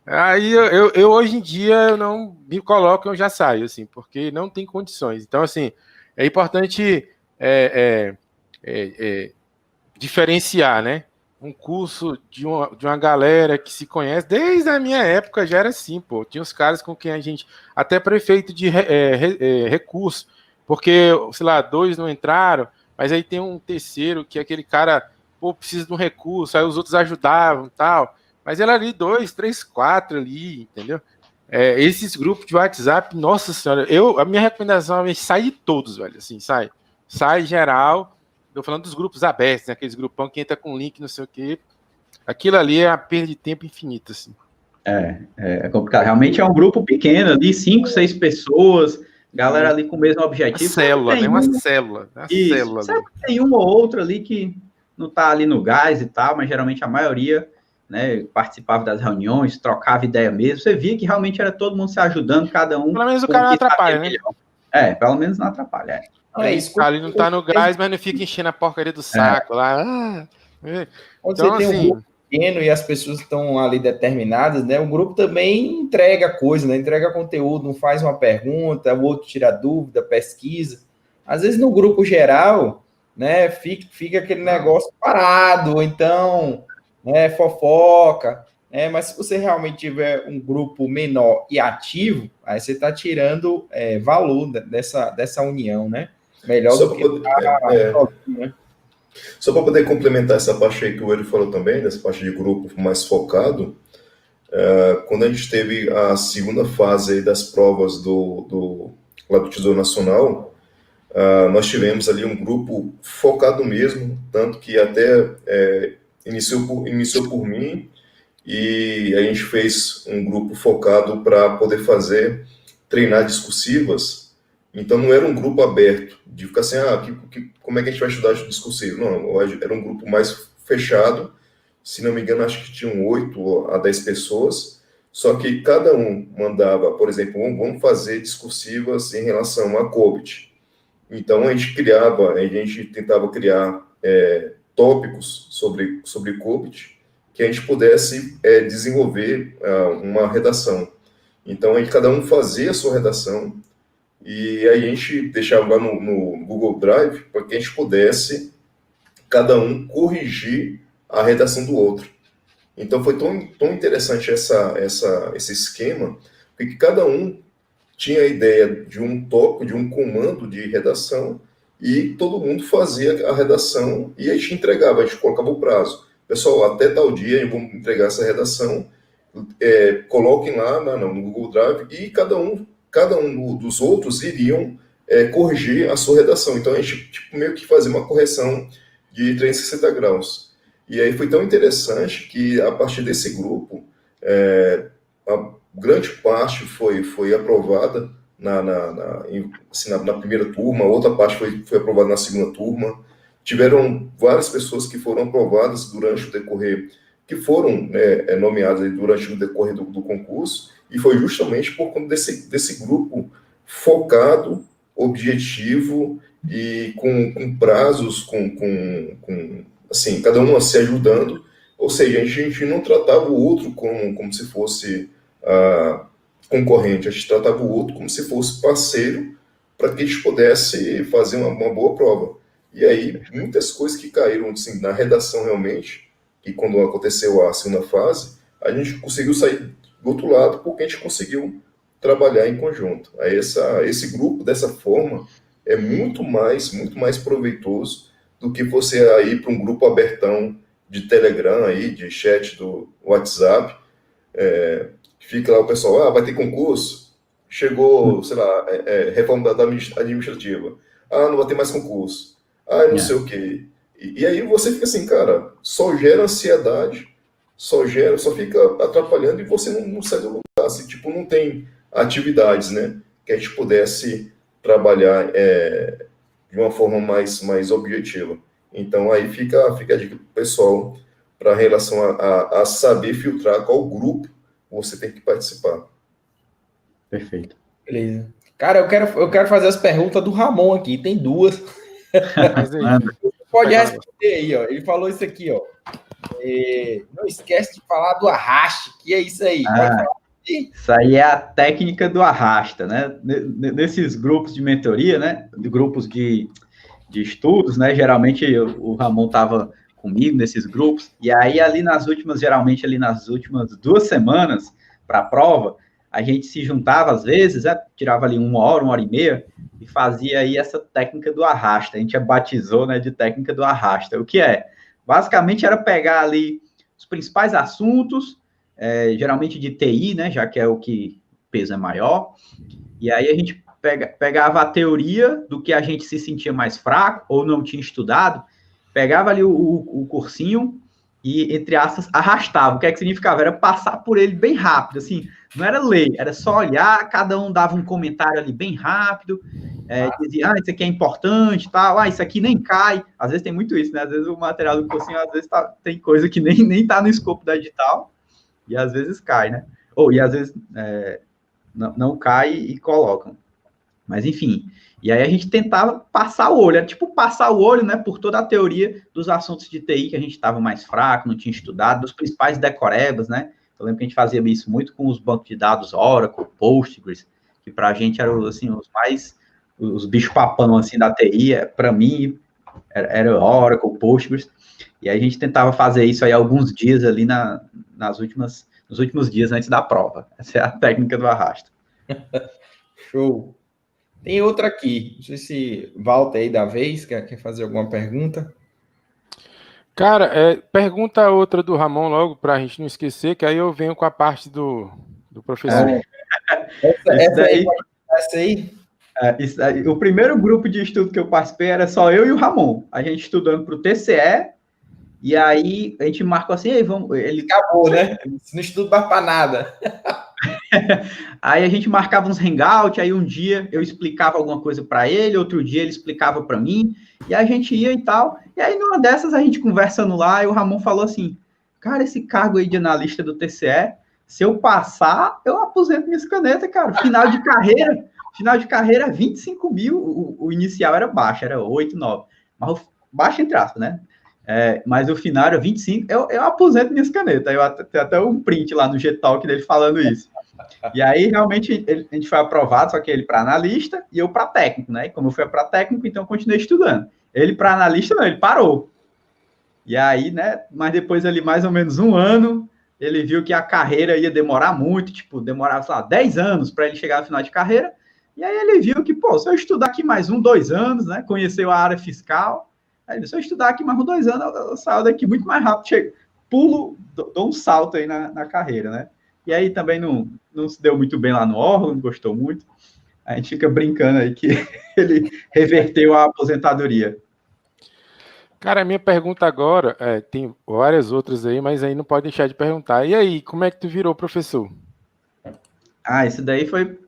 Aí eu hoje em dia eu não me coloco, eu já saio, assim, porque não tem condições. Então, assim, é importante diferenciar, né? Um curso de uma galera que se conhece, desde a minha época já era assim, pô. Tinha os caras com quem a gente, até prefeito de recurso, porque, sei lá, 2 não entraram, mas aí tem um terceiro que é aquele cara, pô, precisa de um recurso, aí os outros ajudavam e tal. Mas era ali 2, 3, 4 ali, entendeu? Esses grupos de WhatsApp, nossa senhora, a minha recomendação é sair de todos, velho, assim, sai geral. Estou falando dos grupos abertos, né? Aqueles grupão que entra com link, não sei o quê. Aquilo ali é a perda de tempo infinita, assim. É complicado. Realmente é um grupo pequeno, ali, 5, 6 pessoas, galera ali com o mesmo objetivo. Uma célula, né? Uma célula. Isso. Sempre tem um ou outro ali que não está ali no gás e tal, mas geralmente a maioria, né, participava das reuniões, trocava ideia mesmo. Você via que realmente era todo mundo se ajudando, cada um. Pelo menos o cara não atrapalha, né? Pelo menos não atrapalha. Ali não tá no gás, mas não fica enchendo a porcaria do saco lá. Quando então, você tem um grupo pequeno e as pessoas estão ali determinadas, né? O grupo também entrega coisa, né? Entrega conteúdo, não faz uma pergunta, o outro tira dúvida, pesquisa. Às vezes no grupo geral, né? Fica aquele negócio parado, ou então, né? Fofoca. Mas se você realmente tiver um grupo menor e ativo, aí você está tirando valor dessa união, né? Melhor só do que né? Só para poder complementar essa parte aí que o Edu falou também, dessa parte de grupo mais focado, quando a gente teve a segunda fase aí das provas lá do Tesouro Nacional, nós tivemos ali um grupo focado mesmo, tanto que até iniciou por mim, e a gente fez um grupo focado para poder treinar discursivas. Então, não era um grupo aberto, de ficar assim, como é que a gente vai estudar discursivo? Não, era um grupo mais fechado, se não me engano, acho que tinham 8 a 10 pessoas, só que cada um mandava, por exemplo, vamos fazer discursivas em relação a COVID. Então, a gente tentava criar tópicos sobre COVID, que a gente pudesse desenvolver uma redação. Então, cada um fazia a sua redação, e aí a gente deixava lá no Google Drive para que a gente pudesse, cada um, corrigir a redação do outro. Então foi tão interessante esse esquema, porque cada um tinha a ideia de um tópico, de um comando de redação, e todo mundo fazia a redação e a gente entregava, a gente colocava o prazo. Pessoal, até tal dia eu vou entregar essa redação, coloquem lá no Google Drive, e cada um dos outros iriam corrigir a sua redação. Então, a gente meio que fazia uma correção de 360 graus. E aí foi tão interessante que, a partir desse grupo, a grande parte foi aprovada na primeira turma, a outra parte foi aprovada na segunda turma. tiveram várias pessoas que foram aprovadas durante o decorrer, que foram, né, nomeadas durante o decorrer do concurso, e foi justamente por conta desse grupo focado, objetivo e com prazos, assim, cada um se ajudando, ou seja, a gente não tratava o outro como se fosse concorrente, a gente tratava o outro como se fosse parceiro para que a gente pudesse fazer uma boa prova. E aí, muitas coisas que caíram assim, na redação realmente, e quando aconteceu a segunda fase, a gente conseguiu sair do outro lado porque a gente conseguiu trabalhar em conjunto. Aí esse grupo, dessa forma, é muito mais proveitoso do que você ir para um grupo abertão de Telegram, aí, de chat do WhatsApp, fica lá o pessoal, vai ter concurso, chegou, sei lá, reforma da administrativa, não vai ter mais concurso, não sei o quê. E aí você fica assim, cara, só gera ansiedade, só fica atrapalhando e você não sai do lugar, assim, tipo, não tem atividades, né, que a gente pudesse trabalhar de uma forma mais objetiva. Então aí fica a dica pro pessoal para relação a saber filtrar qual grupo você tem que participar. Perfeito. Beleza. Cara, eu quero fazer as perguntas do Ramon aqui, tem duas. Mas aí, Pode responder aí, ó. Ele falou isso aqui, ó. Não esquece de falar do arraste, que é isso aí. Pode falar. Isso aí é a técnica do arrasta, né? Nesses grupos de mentoria, né? De grupos de estudos, né? Geralmente o Ramon estava comigo nesses grupos, e aí geralmente ali nas últimas 2 semanas para a prova, a gente se juntava às vezes, tirava ali 1 hora e meia, e fazia aí essa técnica do arrasta. A gente batizou, né, de técnica do arrasta. O que é? Basicamente era pegar ali os principais assuntos, geralmente de TI, né, já que é o que o peso é maior, e aí a gente pegava a teoria do que a gente se sentia mais fraco ou não tinha estudado, pegava ali o cursinho e, entre aspas, arrastava. O que é que significava? Era passar por ele bem rápido, assim, não era ler, era só olhar, cada um dava um comentário ali bem rápido, dizia, isso aqui é importante, tal, isso aqui nem cai. Às vezes tem muito isso, né? Às vezes o material do cursinho, às vezes tem coisa que nem tá no escopo da edital, e às vezes cai, né? E às vezes não cai e colocam. Mas, enfim, e aí a gente tentava passar o olho, era tipo passar o olho, né, por toda a teoria dos assuntos de TI que a gente estava mais fraco, não tinha estudado, dos principais decorebas, né? Eu lembro que a gente fazia isso muito com os bancos de dados Oracle, Postgres, que para a gente eram, assim, os bichos-papão, assim, da TI, para mim, era Oracle, Postgres, e aí a gente tentava fazer isso aí alguns dias ali nos últimos dias antes da prova. Essa é a técnica do arrasto. Show. Tem outra aqui. Não sei se Walter aí da vez quer fazer alguma pergunta. Cara, pergunta outra do Ramon logo, para a gente não esquecer, que aí eu venho com a parte do professor. Essa aí? Isso aí, o primeiro grupo de estudo que eu participei era só eu e o Ramon. A gente estudando para o TCE, e aí a gente marcou assim, ele acabou, né? Não estudo mais para nada. Aí a gente marcava uns hangout, aí um dia eu explicava alguma coisa para ele, outro dia ele explicava para mim, e a gente ia e tal. E aí numa dessas a gente conversando lá, e o Ramon falou assim, cara, esse cargo aí de analista do TCE, se eu passar, eu aposento minhas canetas, cara. Final de carreira 25 mil, o inicial era baixo, era 8, 9, mas baixo entre aspas, né? Mas o final era 25, eu aposento minhas canetas. Eu tenho até um print lá no G-Talk dele falando isso. E aí, realmente, a gente foi aprovado, só que ele para analista e eu para técnico, né? E como eu fui para técnico, então eu continuei estudando. Ele para analista, não, ele parou. E aí, né? Mas depois ali, mais ou menos 1 ano, ele viu que a carreira ia demorar muito, tipo, demorava, sei lá, 10 anos para ele chegar no final de carreira. E aí ele viu que, se eu estudar aqui mais 1, 2 anos, né? Conheceu a área fiscal. Aí, se eu estudar aqui mais 1, 2 anos, eu saio daqui muito mais rápido, pulo, dou um salto aí na carreira, né? E aí também não se deu muito bem lá no órgão, não gostou muito. A gente fica brincando aí que ele reverteu a aposentadoria. Cara, a minha pergunta agora, tem várias outras aí, mas aí não pode deixar de perguntar. E aí, como é que tu virou professor? Isso daí foi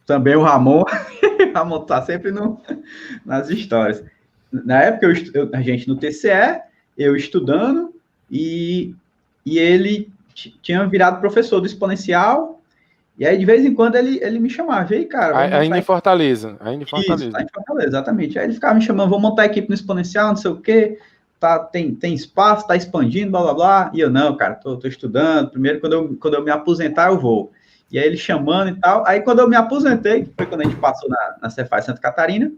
também o Ramon. O Ramon tá sempre nas histórias. na época, a gente no TCE, eu estudando, e ele tinha virado professor do exponencial, e aí de vez em quando ele me chamava, e aí, cara... Ainda em Fortaleza. Isso, tá em Fortaleza, exatamente. Aí ele ficava me chamando, vou montar a equipe no exponencial, não sei o quê, tá, tem espaço, tá expandindo, blá, blá, blá. E eu, não, cara, tô estudando, primeiro quando eu me aposentar eu vou. E aí ele chamando e tal. Aí quando eu me aposentei, que foi quando a gente passou na Cefaz Santa Catarina,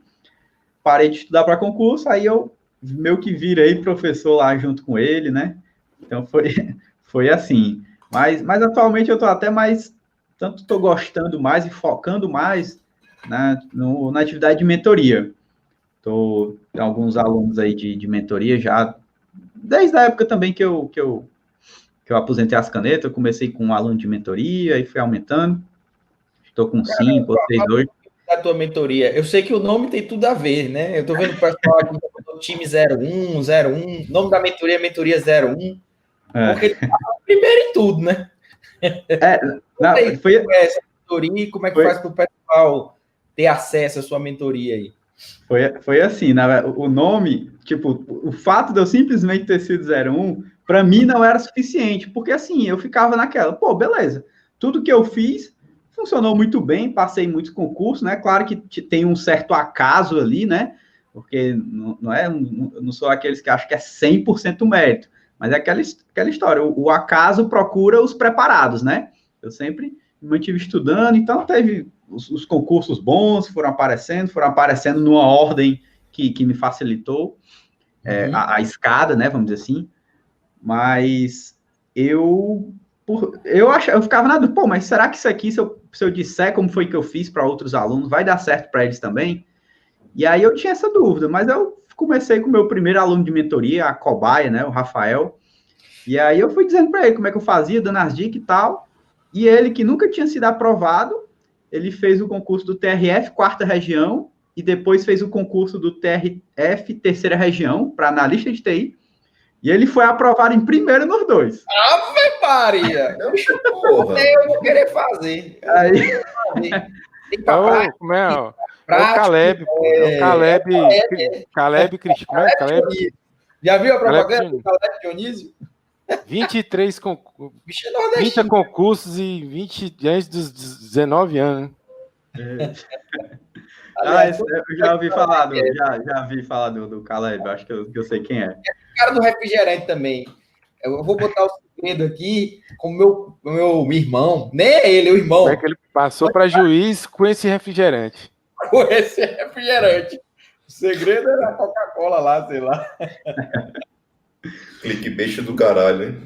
parei de estudar para concurso, aí eu meio que virei professor lá junto com ele, né? Então foi assim. Mas atualmente eu tô até mais, tanto tô gostando mais e focando mais na atividade de mentoria. Tem alguns alunos aí de mentoria já, desde a época também que eu aposentei as canetas, eu comecei com um aluno de mentoria e fui aumentando. Estou com 5 ou 6 hoje. Da tua mentoria, eu sei que o nome tem tudo a ver, né? Eu tô vendo o pessoal aqui do time 01, nome da mentoria é mentoria 01, porque tá primeiro em tudo, né? Foi essa mentoria e como é que faz para o pessoal ter acesso à sua mentoria aí? Foi assim, o nome, tipo, o fato de eu simplesmente ter sido 01, para mim não era suficiente, porque assim, eu ficava naquela, pô, beleza, tudo que eu fiz funcionou muito bem, passei muitos concursos, né? Claro que tem um certo acaso ali, né? Porque não sou aqueles que acham que é 100% mérito, mas é aquela história, o acaso procura os preparados, né? Eu sempre me mantive estudando, então teve os concursos bons, foram aparecendo numa ordem que me facilitou a escada, né? Vamos dizer assim, mas eu ficava na dúvida, pô, mas será que isso aqui, se eu disser como foi que eu fiz para outros alunos, vai dar certo para eles também? E aí eu tinha essa dúvida, mas eu comecei com o meu primeiro aluno de mentoria, a cobaia, né, o Rafael, e aí eu fui dizendo para ele como é que eu fazia, dando as dicas e tal, e ele, que nunca tinha sido aprovado, ele fez o concurso do TRF, quarta região, e depois fez o concurso do TRF, terceira região, para analista de TI, e ele foi aprovado em primeiro nos dois. Ave Maria! Porra. Eu vou querer fazer. Aí... Tem pra Como é, ó? prático, É o Caleb, pô. É o Caleb Cristian. Como é? Caleb. Já viu a propaganda do Caleb Dionísio? 23 30 concursos e 20 antes dos 19 anos. Aliás, eu já ouvi falar já vi falar do Caleb, acho que eu sei quem é. É o cara do refrigerante também. Eu vou botar o segredo aqui com o meu irmão. Nem é ele, é o irmão. Como é que ele passou para juiz com esse refrigerante? Com esse refrigerante. O segredo era a Coca-Cola lá, sei lá. Clickbait do caralho, hein?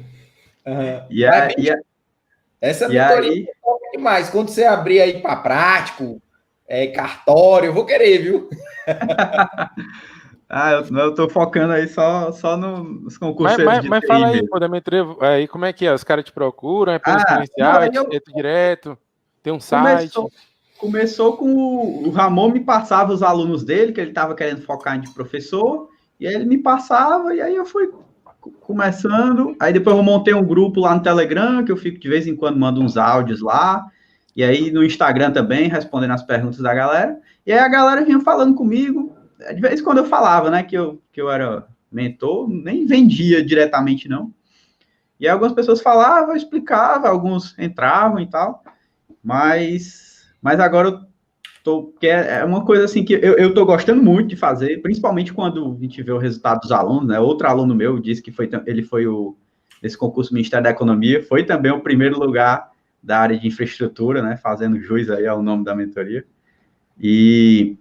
Essa mentoria é top demais. Quando você abrir aí para prático, cartório, eu vou querer, viu? Eu tô focando aí só nos concursos de mas TI fala aí, mesmo. pô, da mentoria, aí como é que é? Os caras te procuram, é pelo exponencial, é direto, tem um site. Começou com o Ramon me passava os alunos dele, que ele estava querendo focar de professor, e aí ele me passava, e aí eu fui começando. Aí depois eu montei um grupo lá no Telegram, que eu fico de vez em quando mando uns áudios lá, e aí no Instagram também, respondendo as perguntas da galera. E aí a galera vinha falando comigo, de vez em quando eu falava, né, que eu era mentor, nem vendia diretamente, não. E aí algumas pessoas falavam, eu explicava, alguns entravam e tal, mas agora que é uma coisa assim que eu tô gostando muito de fazer, principalmente quando a gente vê o resultado dos alunos, né? Outro aluno meu disse que ele foi esse concurso do Ministério da Economia, foi também o primeiro lugar da área de infraestrutura, né? Fazendo jus aí ao nome da mentoria. E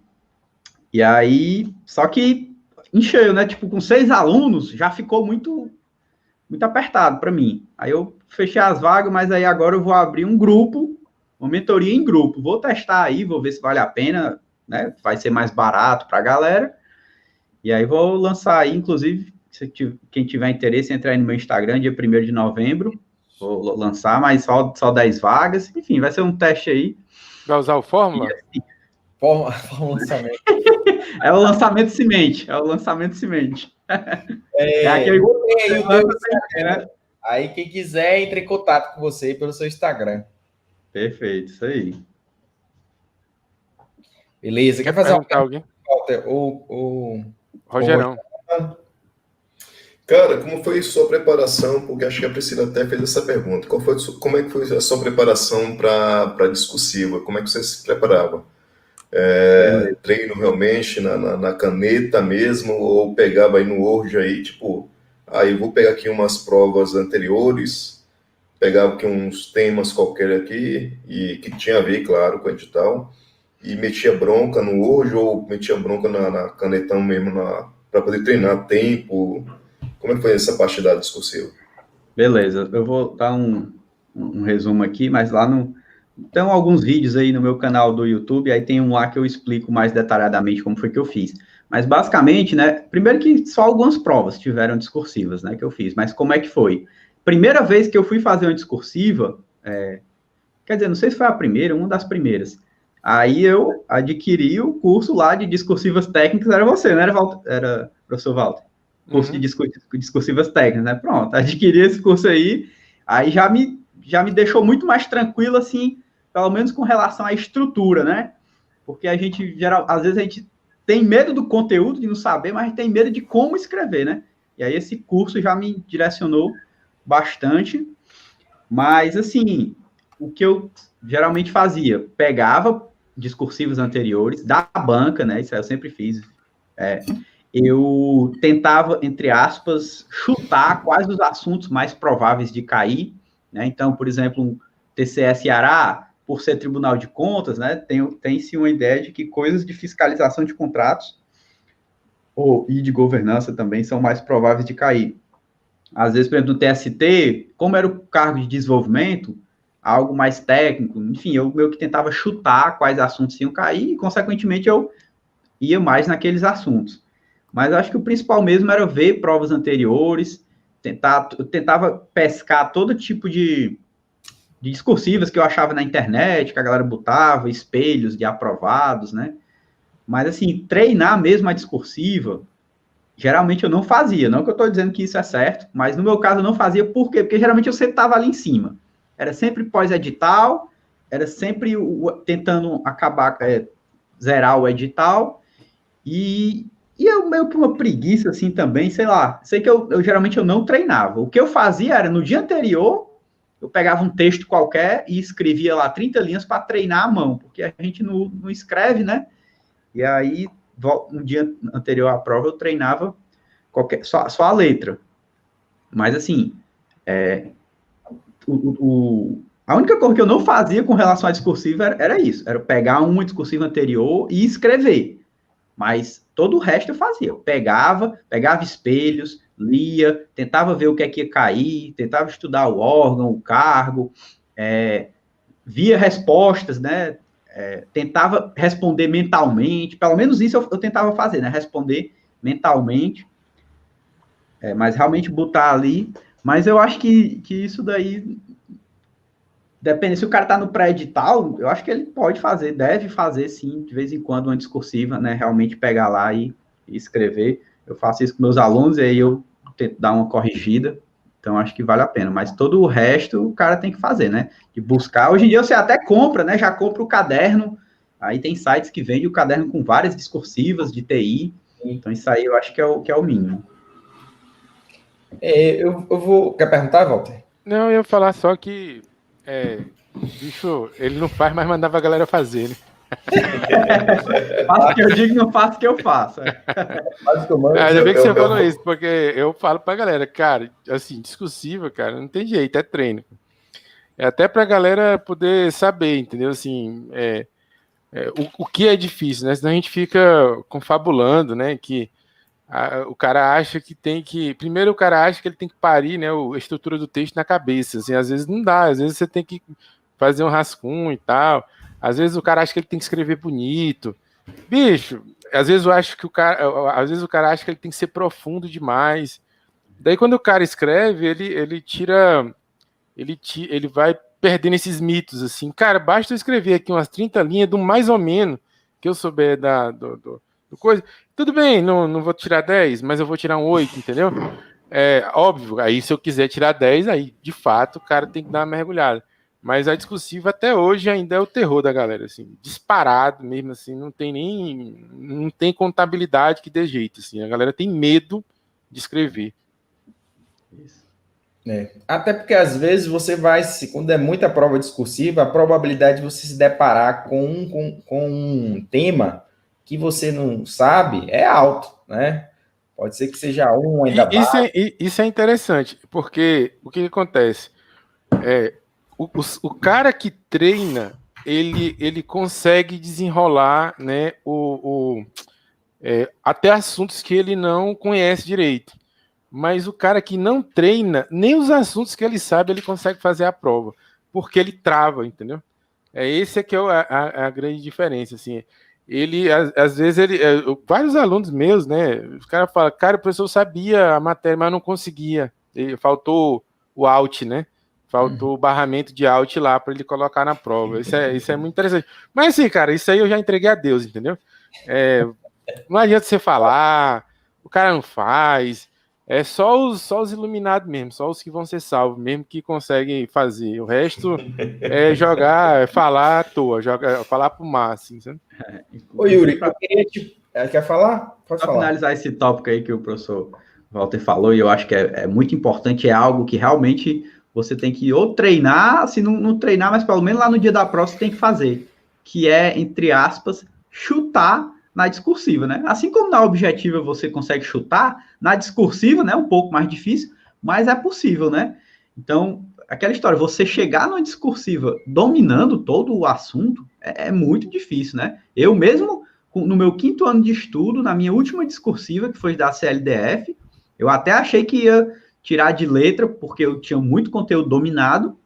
aí, só que encheu, né? Tipo, com 6 alunos, já ficou muito apertado para mim. Aí eu fechei as vagas, mas aí agora eu vou abrir um grupo, uma mentoria em grupo. Vou testar aí, vou ver se vale a pena, né? Vai ser mais barato para a galera. E aí vou lançar aí, inclusive, quem tiver interesse, entra aí no meu Instagram, dia 1º de novembro. Vou lançar, mas só 10 vagas. Enfim, vai ser um teste aí. Vai usar o Fórmula? Assim, Fórmula lançamento. É o lançamento semente. É o lançamento semente. Aí quem quiser, entre em contato com você pelo seu Instagram. Perfeito, isso aí. Beleza. Quer fazer alguém? Ou Rogerão. Cara, como foi sua preparação? Porque acho que a Priscila até fez essa pergunta. Como é que foi a sua preparação para discursiva? Como é que você se preparava? Treino realmente na caneta mesmo? Ou pegava aí no Word aí, tipo, eu vou pegar aqui umas provas anteriores, pegava aqui uns temas qualquer aqui, e que tinha a ver, claro, com o edital, e metia bronca no Word ou metia bronca na canetão mesmo para poder treinar tempo? Como é que foi essa parte da discursiva? Beleza, eu vou dar um resumo aqui, mas lá no... Tem alguns vídeos aí no meu canal do YouTube, aí tem um lá que eu explico mais detalhadamente como foi que eu fiz. Mas basicamente, né, primeiro que só algumas provas tiveram discursivas, né, que eu fiz, mas como é que foi? Primeira vez que eu fui fazer uma discursiva, quer dizer, não sei se foi a primeira, uma das primeiras, aí eu adquiri o curso lá de discursivas técnicas, era você, não era, era professor Walter? Curso de discursivas técnicas, né? Pronto, adquiri esse curso aí já me deixou muito mais tranquilo, assim, pelo menos com relação à estrutura, né? Porque a gente, às vezes, a gente tem medo do conteúdo, de não saber, mas tem medo de como escrever, né? E aí esse curso já me direcionou bastante, mas, assim, o que eu geralmente fazia, pegava discursivos anteriores da banca, né? Isso aí eu sempre fiz, eu tentava, entre aspas, chutar quais os assuntos mais prováveis de cair, né? Então, por exemplo, um TCE-Ceará, por ser Tribunal de Contas, né, tem-se uma ideia de que coisas de fiscalização de contratos e de governança também são mais prováveis de cair. Às vezes, por exemplo, no TST, como era o cargo de desenvolvimento, algo mais técnico, enfim, eu meio que tentava chutar quais assuntos iam cair e, consequentemente, eu ia mais naqueles assuntos. Mas eu acho que o principal mesmo era ver provas anteriores, eu tentava pescar todo tipo de discursivas que eu achava na internet, que a galera botava, espelhos de aprovados, né? Mas, assim, treinar mesmo a discursiva, geralmente eu não fazia. Não que eu estou dizendo que isso é certo, mas no meu caso eu não fazia. Por quê? Porque geralmente eu sempre estava ali em cima. Era sempre pós-edital, era sempre tentando acabar, zerar o edital, e eu meio que uma preguiça, assim, também, sei lá. Sei que eu geralmente eu não treinava. O que eu fazia era, no dia anterior, eu pegava um texto qualquer e escrevia lá 30 linhas para treinar a mão, porque a gente não escreve, né? E aí, no dia anterior à prova, eu treinava só a letra. Mas, assim, a única coisa que eu não fazia com relação à discursiva era isso. Era pegar uma discursiva anterior e escrever. Mas todo o resto eu fazia. Eu pegava espelhos, lia, tentava ver o que é que ia cair, tentava estudar o órgão, o cargo, via respostas, né? Tentava responder mentalmente, pelo menos isso eu tentava fazer, né? Responder mentalmente, mas realmente botar ali. Mas eu acho que isso daí, depende, se o cara tá no pré-edital, eu acho que ele pode fazer, deve fazer, sim, de vez em quando, uma discursiva, né? Realmente pegar lá e escrever. Eu faço isso com meus alunos e aí eu tento dar uma corrigida. Então, acho que vale a pena. Mas todo o resto, o cara tem que fazer, né? De buscar. Hoje em dia, você até compra, né? Já compra o caderno. Aí tem sites que vendem o caderno com várias discursivas de TI. Então, isso aí eu acho que é o mínimo. Eu vou... Quer perguntar, Walter? Não, eu ia falar só que... bicho, ele não faz, mas mandava a galera fazer, né? Faço o que eu digo, não faço o que eu faço. Ainda bem que você falou isso, porque eu falo pra galera, cara, assim, discursiva, cara, não tem jeito, é treino. É até pra galera poder saber, entendeu? Assim, o que é difícil, né? Senão a gente fica confabulando, né? Que o cara acha que tem que... Primeiro o cara acha que ele tem que parir, né, a estrutura do texto na cabeça, assim, às vezes não dá, às vezes você tem que fazer um rascunho e tal, às vezes o cara acha que ele tem que escrever bonito. Bicho, às vezes eu acho que às vezes o cara acha que ele tem que ser profundo demais. Daí quando o cara escreve, ele vai perdendo esses mitos, assim. Cara, basta eu escrever aqui umas 30 linhas do mais ou menos que eu souber do coisa. Tudo bem, não vou tirar 10, mas eu vou tirar um 8, entendeu? Óbvio, aí se eu quiser tirar 10, aí de fato o cara tem que dar uma mergulhada. Mas a discursiva até hoje ainda é o terror da galera, assim, disparado mesmo, assim, não tem contabilidade que dê jeito, assim, a galera tem medo de escrever. Isso. Até porque às vezes você quando é muita prova discursiva, a probabilidade de você se deparar com um tema que você não sabe é alto, né? Pode ser que seja ainda Isso é interessante, porque o que acontece? O cara que treina, ele consegue desenrolar, né, até assuntos que ele não conhece direito. Mas o cara que não treina, nem os assuntos que ele sabe, ele consegue fazer a prova, porque ele trava, entendeu? Esse que é a grande diferença, assim. Ele, às vezes, vários alunos meus, né, os caras falam, cara, o professor sabia a matéria, mas não conseguia. Faltou o out, né? Faltou o barramento de out lá para ele colocar na prova. Isso é muito interessante. Mas assim, cara, isso aí eu já entreguei a Deus, entendeu? Não adianta você falar, o cara não faz. É só os iluminados mesmo, só os que vão ser salvos, mesmo que conseguem fazer. O resto é jogar, falar à toa, falar pro mar, assim, sabe? Ô, Yuri, eu queria quer falar? Pode falar. Finalizar esse tópico aí que o professor Walter falou, e eu acho que é muito importante, é algo que realmente você tem que ou treinar, se não treinar, mas pelo menos lá no dia da prova você tem que fazer, que é, entre aspas, chutar na discursiva, né? Assim como na objetiva você consegue chutar, na discursiva, né, um pouco mais difícil, mas é possível, né? Então, aquela história, você chegar numa discursiva dominando todo o assunto é muito difícil, né? Eu mesmo, no meu 5º ano de estudo, na minha última discursiva, que foi da CLDF, eu até achei que ia tirar de letra, porque eu tinha muito conteúdo dominado,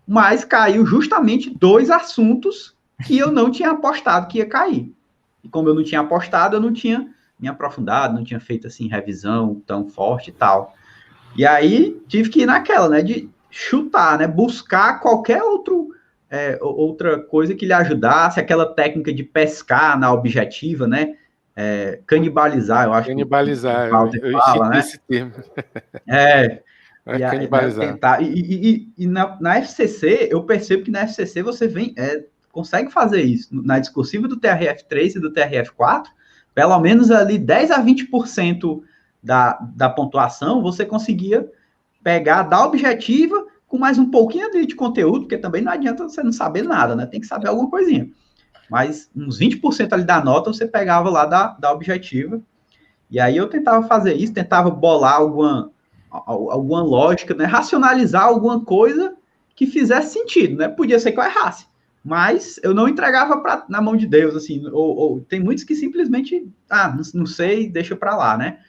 mas caiu justamente 2 assuntos que eu não tinha apostado que ia cair. E como eu não tinha apostado, eu não tinha me aprofundado, não tinha feito, assim, revisão tão forte e tal. E aí, tive que ir naquela, né, de chutar, né, buscar qualquer outra coisa que lhe ajudasse, aquela técnica de pescar na objetiva, né, canibalizar, eu acho. Canibalizar, que o Walter fala, né? Esse termo. Canibalizar. Né, tentar, e na FCC, eu percebo que na FCC você consegue fazer isso. Na discursiva do TRF3 e do TRF4, pelo menos ali 10 a 20% da pontuação você conseguia pegar da objetiva com mais um pouquinho ali de conteúdo, porque também não adianta você não saber nada, né? Tem que saber alguma coisinha. Mas uns 20% ali da nota você pegava lá da objetiva. E aí eu tentava fazer isso, tentava bolar alguma lógica, né? Racionalizar alguma coisa que fizesse sentido, né? Podia ser que eu errasse, mas eu não entregava na mão de Deus, assim, ou tem muitos que simplesmente, não sei, deixa pra lá, né?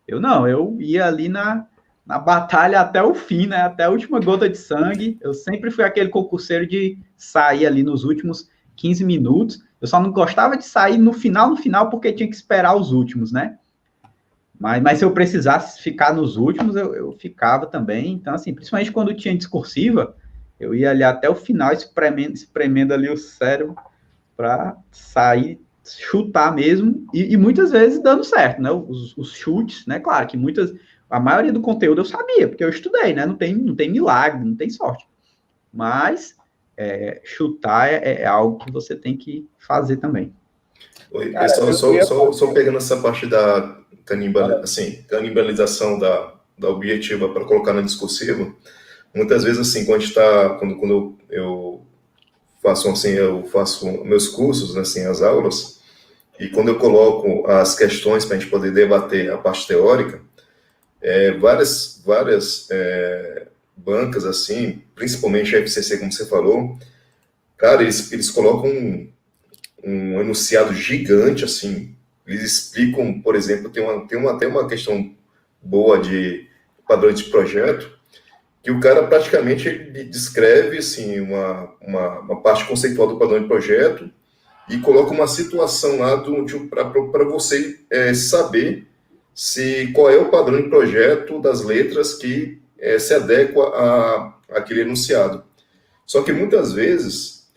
Eu ia ali na batalha até o fim, né? Até a última gota de sangue. Eu sempre fui aquele concurseiro de sair ali nos últimos 15 minutos. Eu só não gostava de sair no final, porque tinha que esperar os últimos, né? Mas se eu precisasse ficar nos últimos, eu ficava também. Então, assim, principalmente quando tinha discursiva, eu ia ali até o final, espremendo ali o cérebro para sair, chutar mesmo, e muitas vezes dando certo, né? Os chutes, né? Claro que a maioria do conteúdo eu sabia, porque eu estudei, né? Não tem milagre, não tem sorte. Mas chutar é algo que você tem que fazer também. Oi, cara, só pegando essa parte da canibalização da objetiva para colocar na discursiva, muitas vezes, assim, quando eu faço meus cursos, assim, as aulas, e quando eu coloco as questões para a gente poder debater a parte teórica, várias bancas, assim, principalmente a FCC, como você falou, cara, eles colocam um enunciado gigante, assim, eles explicam, por exemplo, tem até uma questão boa de padrão de projeto, que o cara praticamente ele descreve, assim, uma parte conceitual do padrão de projeto e coloca uma situação lá para você saber qual é o padrão de projeto das letras que se adequa àquele enunciado. Só que muitas vezes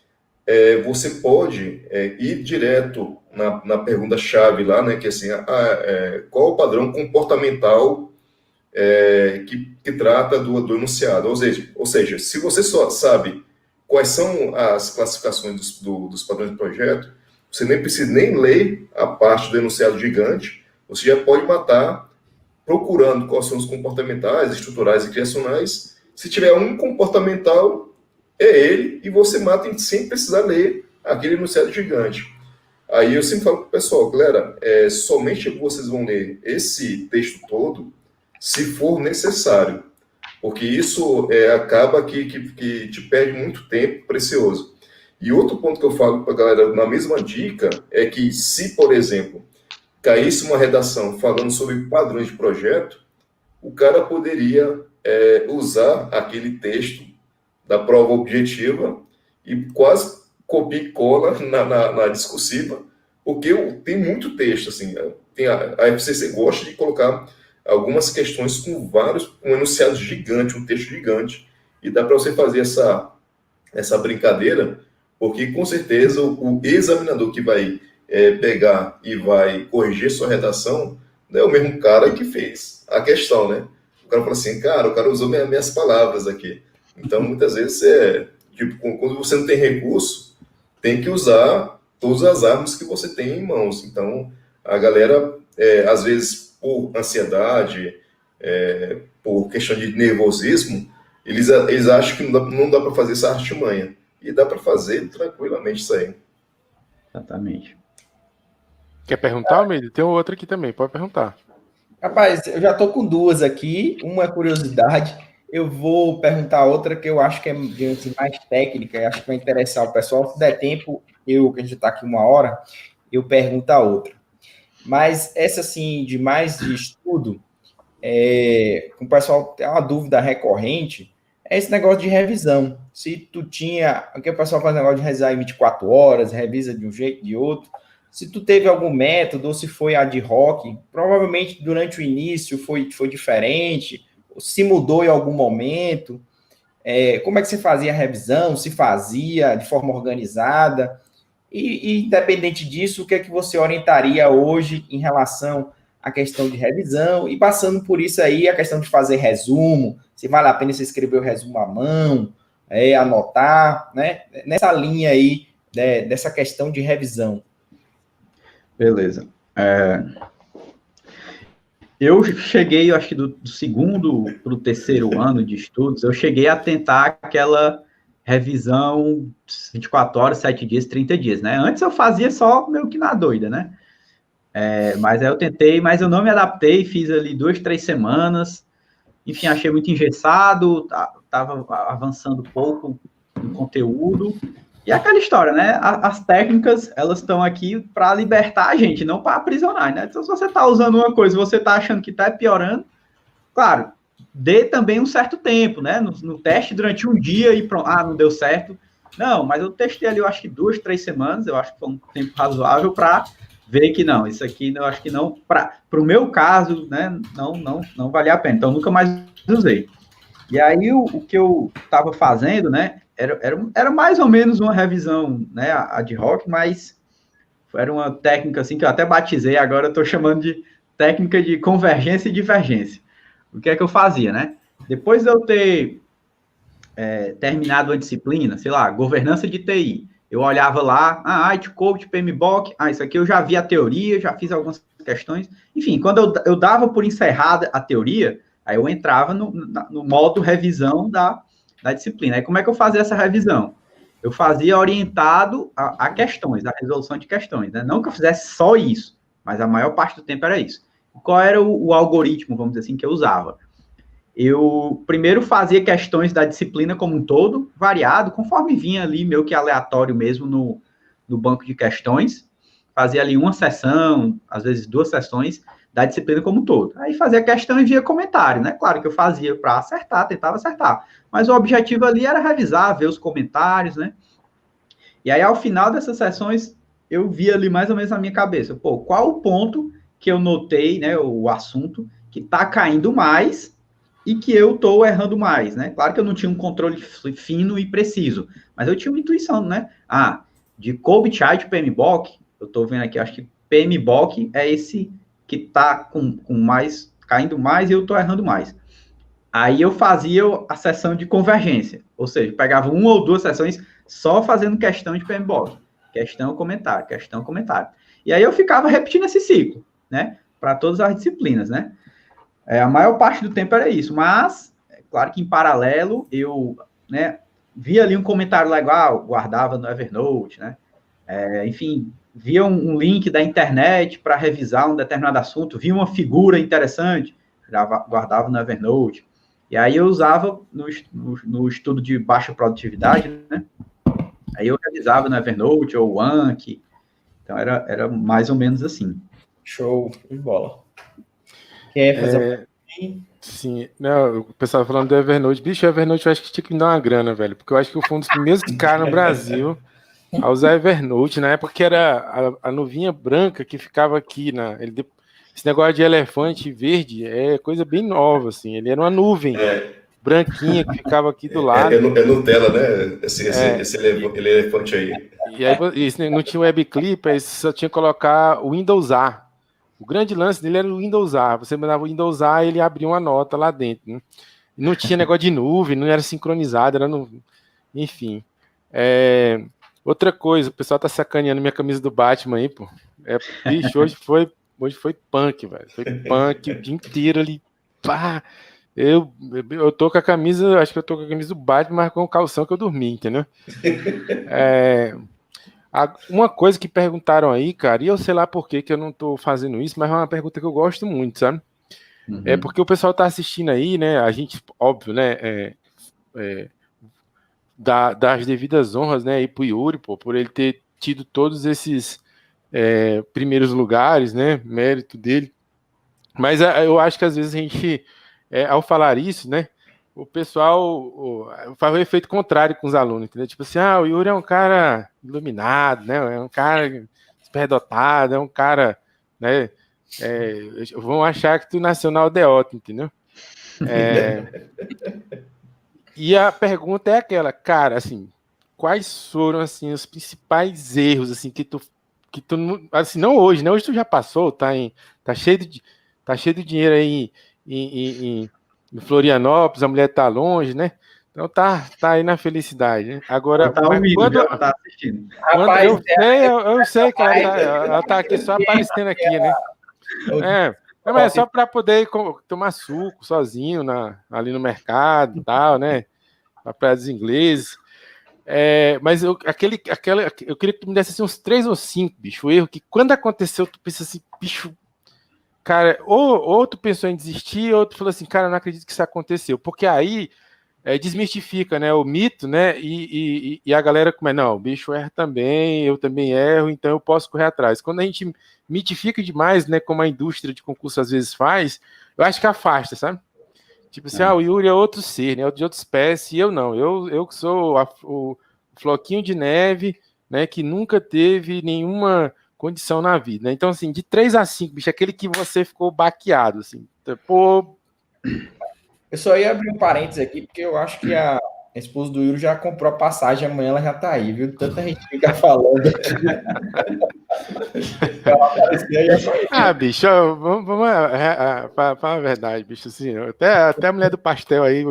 você pode ir direto na pergunta-chave lá, né, que é assim, qual o padrão comportamental que trata do enunciado? Ou seja, se você só sabe quais são as classificações dos padrões de projeto, você nem precisa nem ler a parte do enunciado gigante, você já pode matar procurando quais são os comportamentais, estruturais e criacionais. Se tiver um comportamental, é ele, e você mata sem precisar ler aquele enunciado gigante. Aí eu sempre falo para o pessoal, galera, somente vocês vão ler esse texto todo se for necessário, porque isso acaba que te perde muito tempo precioso. E outro ponto que eu falo para a galera, na mesma dica, é que se, por exemplo, caísse uma redação falando sobre padrões de projeto, o cara poderia usar aquele texto da prova objetiva e quase copia e cola na discursiva, porque tem muito texto, assim, a FCC gosta de colocar algumas questões com um enunciado gigante, um texto gigante, e dá para você fazer essa brincadeira, porque com certeza o examinador que vai pegar e vai corrigir sua redação não é o mesmo cara que fez a questão, né? O cara fala assim, cara, o cara usou minhas palavras aqui. Então, muitas vezes, quando você não tem recurso, tem que usar todas as armas que você tem em mãos. Então, a galera, às vezes, por ansiedade, por questão de nervosismo, eles acham que não dá para fazer essa artimanha. E dá para fazer tranquilamente isso aí. Exatamente. Quer perguntar, Almeida? Tem outra aqui também, pode perguntar. Rapaz, eu já estou com duas aqui. Uma é curiosidade. Eu vou perguntar outra que eu acho que é mais técnica, e acho que vai interessar o pessoal. Se der tempo, que a gente está aqui 1 hora, eu pergunto a outra. Mas essa, assim, de mais de estudo, o pessoal tem uma dúvida recorrente, é esse negócio de revisão. Se tu tinha... Porque o pessoal faz negócio de revisar em 24 horas, revisa de um jeito, de outro. Se tu teve algum método, ou se foi ad hoc, provavelmente durante o início foi diferente, se mudou em algum momento, como é que você fazia a revisão, se fazia de forma organizada, e independente disso, o que é que você orientaria hoje em relação à questão de revisão, e passando por isso aí, a questão de fazer resumo, se vale a pena você escrever o resumo à mão, anotar, né? Nessa linha aí, dessa questão de revisão. Beleza. Eu cheguei, eu acho que do segundo para o terceiro ano de estudos, eu cheguei a tentar aquela revisão 24 horas, 7 dias, 30 dias, né? Antes eu fazia só meio que na doida, né? Mas aí eu tentei, mas eu não me adaptei, fiz ali 2, 3 semanas, enfim, achei muito engessado, estava avançando pouco no conteúdo. E aquela história, né? As técnicas, elas estão aqui para libertar a gente, não para aprisionar, né? Então, se você está usando uma coisa e você está achando que está piorando, claro, dê também um certo tempo, né? No teste durante um dia e pronto, não deu certo. Não, mas eu testei ali, eu acho que 2, 3 semanas, eu acho que foi um tempo razoável para ver que não, isso aqui eu acho que não, para o meu caso, né? Não valia a pena. Então, nunca mais usei. E aí, o que eu estava fazendo, né? Era mais ou menos uma revisão, né, ad hoc, mas era uma técnica assim que eu até batizei, agora eu estou chamando de técnica de convergência e divergência. O que é que eu fazia, né? Depois de eu ter terminado a disciplina, sei lá, governança de TI, eu olhava lá, IT Coach, PMBOK, isso aqui eu já vi a teoria, já fiz algumas questões, enfim, quando eu dava por encerrada a teoria, aí eu entrava no modo revisão da disciplina. Aí como é que eu fazia essa revisão? Eu fazia orientado a questões, a resolução de questões, né? Não que eu fizesse só isso, mas a maior parte do tempo era isso. Qual era o algoritmo, vamos dizer assim, que eu usava? Eu primeiro fazia questões da disciplina como um todo, variado, conforme vinha ali, meio que aleatório mesmo no banco de questões. Fazia ali uma sessão, às vezes 2 sessões, da disciplina como um todo. Aí fazia a questão e via comentário, né? Claro que eu fazia para acertar, tentava acertar. Mas o objetivo ali era revisar, ver os comentários, né? E aí, ao final dessas sessões, eu via ali mais ou menos na minha cabeça, qual o ponto que eu notei, né, o assunto, que está caindo mais e que eu estou errando mais, né? Claro que eu não tinha um controle fino e preciso, mas eu tinha uma intuição, né? De COBIT-I de PMBOK, eu estou vendo aqui, acho que PMBOK é esse que está com mais, caindo mais e eu estou errando mais. Aí eu fazia a sessão de convergência, ou seja, pegava uma ou duas sessões só fazendo questão de PMBOK. Questão, comentário, questão, comentário. E aí eu ficava repetindo esse ciclo, né? Para todas as disciplinas, né? A maior parte do tempo era isso, mas, é claro que em paralelo, eu, né, via ali um comentário legal, guardava no Evernote, né? Enfim, via um link da internet para revisar um determinado assunto, via uma figura interessante, guardava no Evernote. E aí eu usava no estudo de baixa produtividade, né? Aí eu revisava no Evernote ou Anki. Então era mais ou menos assim. Show, de bola. Quer fazer Sim, não, o pessoal falando do Evernote. Bicho, o Evernote eu acho que tinha que me dar uma grana, velho, porque eu acho que eu fui um dos primeiros caras no Brasil a usar Evernote, na época que era a nuvinha branca que ficava aqui, esse negócio de elefante verde é coisa bem nova, assim, ele era uma nuvem branquinha que ficava aqui do lado. É Nutella, né? Esse elefante aí. E aí não tinha web clip, aí você só tinha que colocar o Windows A. O grande lance dele era o Windows A. Você mandava o Windows A e ele abria uma nota lá dentro. Né? Não tinha negócio de nuvem, não era sincronizado, enfim. Outra coisa, o pessoal tá sacaneando minha camisa do Batman aí, pô. Bicho, hoje foi punk, velho. Foi punk o dia inteiro ali. Pá! Eu tô com a camisa, acho que eu tô com a camisa do Batman, mas com o calção que eu dormi, entendeu? Uma coisa que perguntaram aí, cara, e eu sei lá por que eu não tô fazendo isso, mas é uma pergunta que eu gosto muito, sabe? Uhum. É porque o pessoal tá assistindo aí, né? A gente, óbvio, né? Das devidas honras, né? E pro Yuri, pô, por ele ter tido todos esses primeiros lugares, né? Mérito dele. Mas eu acho que às vezes a gente, ao falar isso, né? O pessoal faz o efeito contrário com os alunos, entendeu? Tipo assim, o Yuri é um cara iluminado, né? É um cara superdotado, é um cara, né? Vão achar que tu nasceu na aldeota, entendeu? E a pergunta é aquela, cara, assim, quais foram, assim, os principais erros, assim, que tu assim, não hoje, né? Hoje tu já passou, tá cheio de dinheiro aí em Florianópolis, a mulher tá longe, né? Então tá aí na felicidade, né? Agora, ela tá ouvindo, ela tá assistindo. Rapaz, eu sei que ela tá aqui só aparecendo aqui, né? Mas é só para poder tomar suco sozinho ali no mercado e tal, né? Na Praia dos Ingleses. Mas eu queria que tu me desse assim, uns 3 ou 5, bicho. O erro que quando aconteceu, tu pensa assim, bicho, cara, ou tu pensou em desistir, ou tu falou assim, cara, eu não acredito que isso aconteceu. Porque aí desmistifica, né, o mito, né, e a galera como não, o bicho erra também, eu também erro, então eu posso correr atrás. Quando a gente mitifica demais, né, como a indústria de concurso às vezes faz, eu acho que afasta, sabe? Tipo assim, o Yuri é outro ser, né, de outra espécie, e eu não, eu que sou o floquinho de neve, né, que nunca teve nenhuma condição na vida, né? Então, assim, de 3 a 5, bicho, aquele que você ficou baqueado, assim, pô... Eu só ia abrir um parênteses aqui, porque eu acho que a esposa do Yuri já comprou a passagem, amanhã ela já tá aí, viu? Tanta gente fica falando aqui. Bicho, vamos falar a verdade, bicho, assim, até a mulher do pastel aí.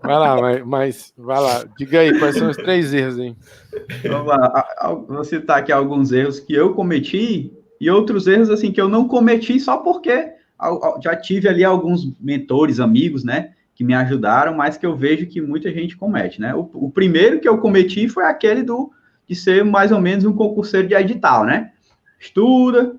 Vai lá, mas vai lá, diga aí, quais são os 3 erros aí? Vamos lá, vou citar aqui alguns erros que eu cometi e outros erros, assim, que eu não cometi só porque já tive ali alguns mentores, amigos, né, que me ajudaram, mas que eu vejo que muita gente comete, né? O primeiro que eu cometi foi aquele de ser mais ou menos um concurseiro de edital, né? Estuda,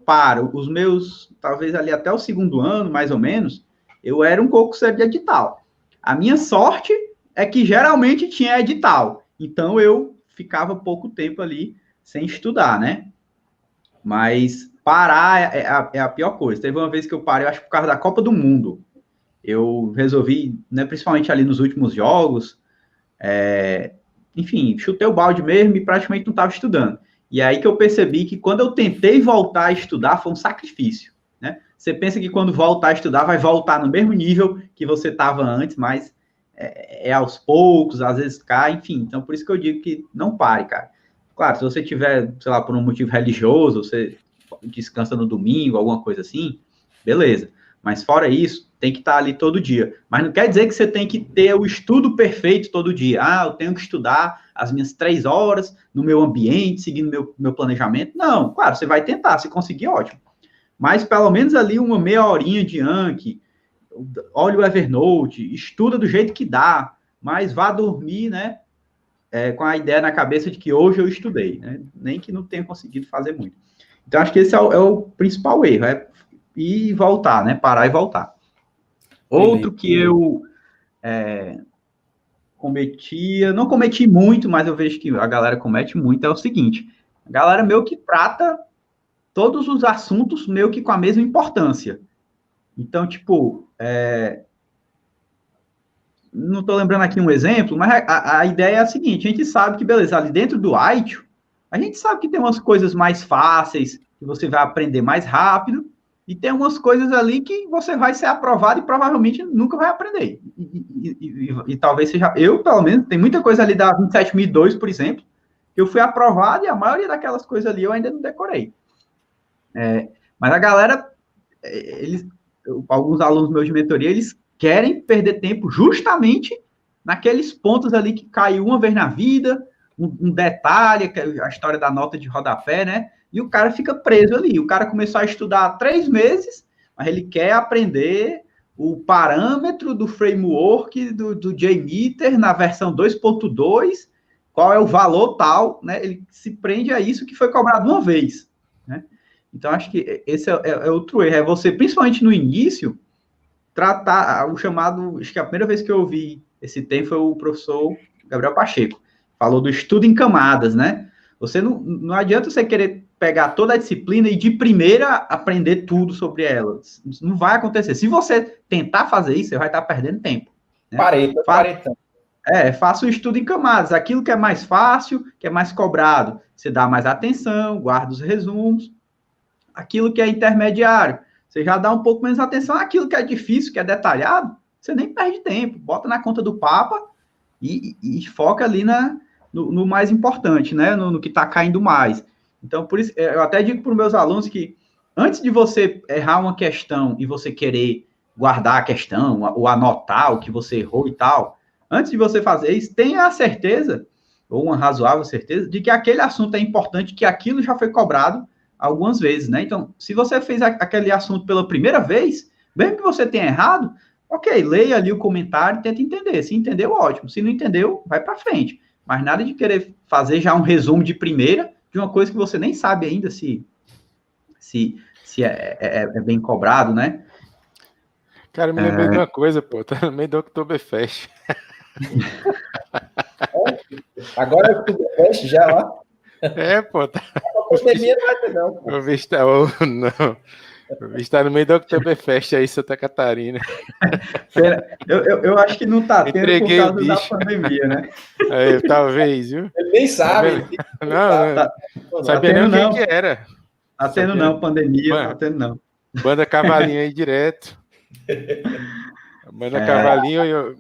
os meus, talvez ali até o 2º ano, mais ou menos, eu era um concurseiro de edital. A minha sorte é que geralmente tinha edital, então eu ficava pouco tempo ali sem estudar, né? Mas parar é a pior coisa. Teve uma vez que eu parei, eu acho, por causa da Copa do Mundo. Eu resolvi, né, principalmente ali nos últimos jogos, enfim, chutei o balde mesmo e praticamente não estava estudando. E aí que eu percebi que quando eu tentei voltar a estudar, foi um sacrifício, né? Você pensa que quando voltar a estudar, vai voltar no mesmo nível que você estava antes, mas aos poucos, às vezes cai, enfim. Então, por isso que eu digo que não pare, cara. Claro, se você tiver, sei lá, por um motivo religioso, você descansa no domingo, alguma coisa assim, beleza. Mas fora isso, tem que estar ali todo dia. Mas não quer dizer que você tem que ter o estudo perfeito todo dia. Eu tenho que estudar as minhas 3 horas no meu ambiente, seguindo meu planejamento. Não, claro, você vai tentar, se conseguir, ótimo. Mas pelo menos ali uma meia horinha de Anki, olha o Evernote, estuda do jeito que dá, mas vá dormir, né, com a ideia na cabeça de que hoje eu estudei, né, nem que não tenha conseguido fazer muito. Então, acho que esse é o principal erro, ir e voltar, né, parar e voltar. Outro que eu não cometi muito, mas eu vejo que a galera comete muito, é o seguinte, a galera meio que trata todos os assuntos meio que com a mesma importância. Então, tipo, não estou lembrando aqui um exemplo, mas a ideia é a seguinte, a gente sabe que, beleza, ali dentro do ITIL, a gente sabe que tem umas coisas mais fáceis, que você vai aprender mais rápido, e tem umas coisas ali que você vai ser aprovado e provavelmente nunca vai aprender. E talvez seja... Eu, pelo menos, tem muita coisa ali da 27002, por exemplo, que eu fui aprovado e a maioria daquelas coisas ali eu ainda não decorei. Mas a galera, alguns alunos meus de mentoria, eles querem perder tempo justamente naqueles pontos ali que caiu uma vez na vida, um detalhe, que é a história da nota de rodapé, né? E o cara fica preso ali. O cara começou a estudar há 3 meses, mas ele quer aprender o parâmetro do framework do JMeter na versão 2.2, qual é o valor tal, né? Ele se prende a isso que foi cobrado uma vez, né? Então, acho que esse é outro erro. É você, principalmente no início, tratar o chamado... Acho que a primeira vez que eu ouvi esse termo foi o professor Gabriel Pacheco. Falou do estudo em camadas, né? Você não adianta você querer pegar toda a disciplina e de primeira aprender tudo sobre ela. Isso não vai acontecer. Se você tentar fazer isso, você vai estar perdendo tempo. Né? Paretão. Faça o estudo em camadas. Aquilo que é mais fácil, que é mais cobrado, você dá mais atenção, guarda os resumos. Aquilo que é intermediário, você já dá um pouco menos atenção. Aquilo que é difícil, que é detalhado, você nem perde tempo. Bota na conta do Papa e foca ali no mais importante, né? No que está caindo mais. Então, por isso, eu até digo para os meus alunos que antes de você errar uma questão e você querer guardar a questão ou anotar o que você errou e tal, antes de você fazer isso, tenha a certeza, ou uma razoável certeza, de que aquele assunto é importante, que aquilo já foi cobrado algumas vezes, né? Então, se você fez aquele assunto pela primeira vez, mesmo que você tenha errado, ok, leia ali o comentário e tenta entender. Se entendeu, ótimo. Se não entendeu, vai para frente. Mas nada de querer fazer já um resumo de primeira de uma coisa que você nem sabe ainda se é bem cobrado, né? Cara, eu me lembrei de uma coisa, pô. Tá no meio do Oktoberfest. Agora é o Oktoberfest já lá? Pô. Tá... A pandemia não vai ter, não. Pô. O bicho tá no meio do Oktoberfest aí, Santa Catarina. Eu acho que não tá tendo Entreguei por causa da pandemia, né? Talvez, viu? Ele nem sabe. Não sabia nem o que era. Tá tendo não, pandemia, tá tendo não. Banda Cavalinho aí direto. Banda Cavalinho...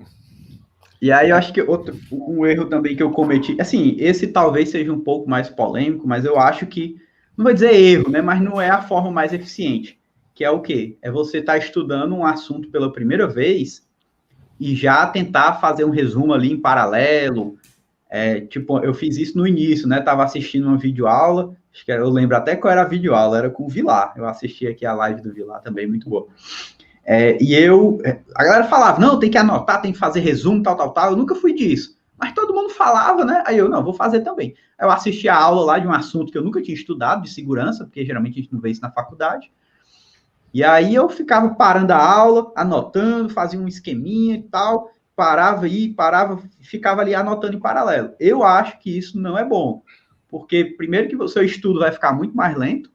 E aí eu acho que um erro também que eu cometi, assim, esse talvez seja um pouco mais polêmico, mas eu acho que, não vou dizer erro, né, mas não é a forma mais eficiente, que é o quê? É você estar estudando um assunto pela primeira vez e já tentar fazer um resumo ali em paralelo, tipo, eu fiz isso no início, né, tava assistindo uma videoaula, acho que eu lembro até qual era a videoaula, era com o Vilar, eu assisti aqui a live do Vilar também, muito boa. A galera falava, não, tem que anotar, tem que fazer resumo, tal, eu nunca fui disso, mas todo mundo falava, né, aí eu, não, vou fazer também. Aí eu assisti a aula lá de um assunto que eu nunca tinha estudado, de segurança, porque geralmente a gente não vê isso na faculdade, e aí eu ficava parando a aula, anotando, fazia um esqueminha e tal, parava, ficava ali anotando em paralelo. Eu acho que isso não é bom, porque primeiro que o seu estudo vai ficar muito mais lento,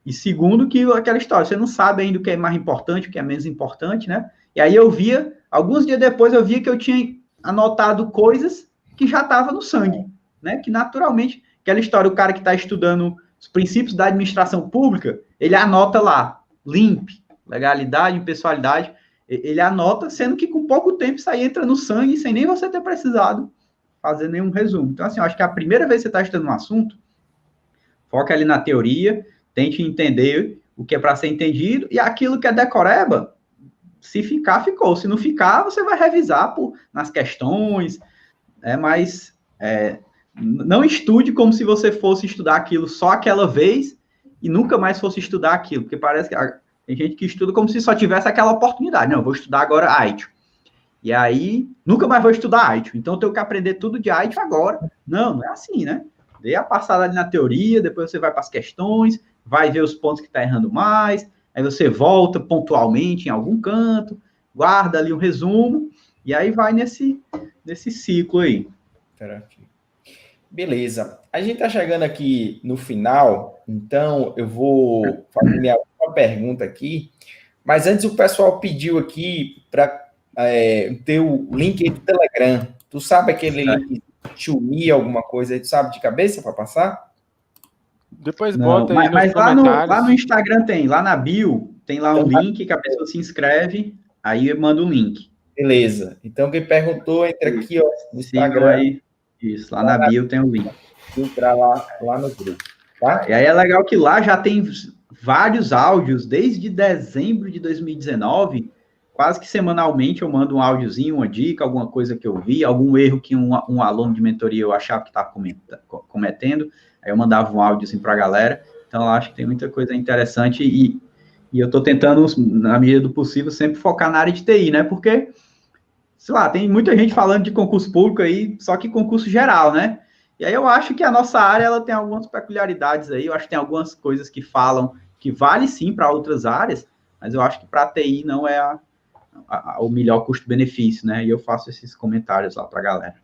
e segundo, que aquela história, você não sabe ainda o que é mais importante, o que é menos importante, né? E aí eu via, alguns dias depois eu via que eu tinha anotado coisas que já estavam no sangue, né? Que naturalmente, aquela história, o cara que está estudando os princípios da administração pública, ele anota lá, LIMP, legalidade, impessoalidade, ele anota, sendo que com pouco tempo isso aí entra no sangue, sem nem você ter precisado fazer nenhum resumo. Então, assim, eu acho que a primeira vez que você está estudando um assunto, foca ali na teoria, tente entender o que é para ser entendido, e aquilo que é decoreba, se ficar, ficou. Se não ficar, você vai revisar nas questões, mas não estude como se você fosse estudar aquilo só aquela vez e nunca mais fosse estudar aquilo, porque parece que tem gente que estuda como se só tivesse aquela oportunidade. Não, eu vou estudar agora AITIO. E aí, nunca mais vou estudar AITIO. Então, eu tenho que aprender tudo de AITIO agora. Não é assim, né? Dê a passada ali na teoria, depois você vai para as questões, vai ver os pontos que está errando mais, aí você volta pontualmente em algum canto, guarda ali um resumo, e aí vai nesse ciclo aí. Beleza. A gente está chegando aqui no final, então eu vou fazer minha última pergunta aqui, mas antes o pessoal pediu aqui para ter o link aí do Telegram. Tu sabe aquele link Chumi, alguma coisa aí, tu sabe de cabeça para passar? Depois bota aí mas lá no Instagram tem, lá na bio, tem lá um link que a pessoa se inscreve, aí manda um link. Beleza. Então, quem perguntou, entra aqui, ó, no Instagram. Aí. Isso, lá na bio tem o link. Entrar lá no grupo, tá? E aí é legal que lá já tem vários áudios, desde dezembro de 2019, quase que semanalmente eu mando um áudiozinho, uma dica, alguma coisa que eu vi, algum erro que um aluno de mentoria eu achava que estava cometendo, aí eu mandava um áudiozinho para a galera. Então, eu acho que tem muita coisa interessante e eu estou tentando, na medida do possível, sempre focar na área de TI, né? Porque, sei lá, tem muita gente falando de concurso público aí, só que concurso geral, né? E aí eu acho que a nossa área, ela tem algumas peculiaridades aí, eu acho que tem algumas coisas que falam que vale sim para outras áreas, mas eu acho que para a TI não é o melhor custo-benefício, né? E eu faço esses comentários lá para a galera.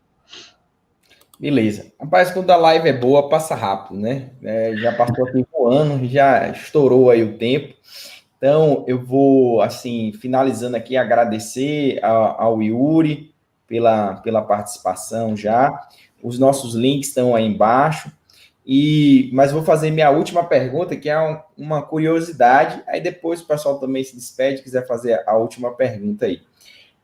Beleza. Rapaz, quando a live é boa, passa rápido, né? Já passou aqui um ano, já estourou aí o tempo. Então, eu vou, assim, finalizando aqui, agradecer ao Yuri pela participação já. Os nossos links estão aí embaixo. Mas vou fazer minha última pergunta, que é uma curiosidade. Aí depois o pessoal também se despede, quiser fazer a última pergunta aí.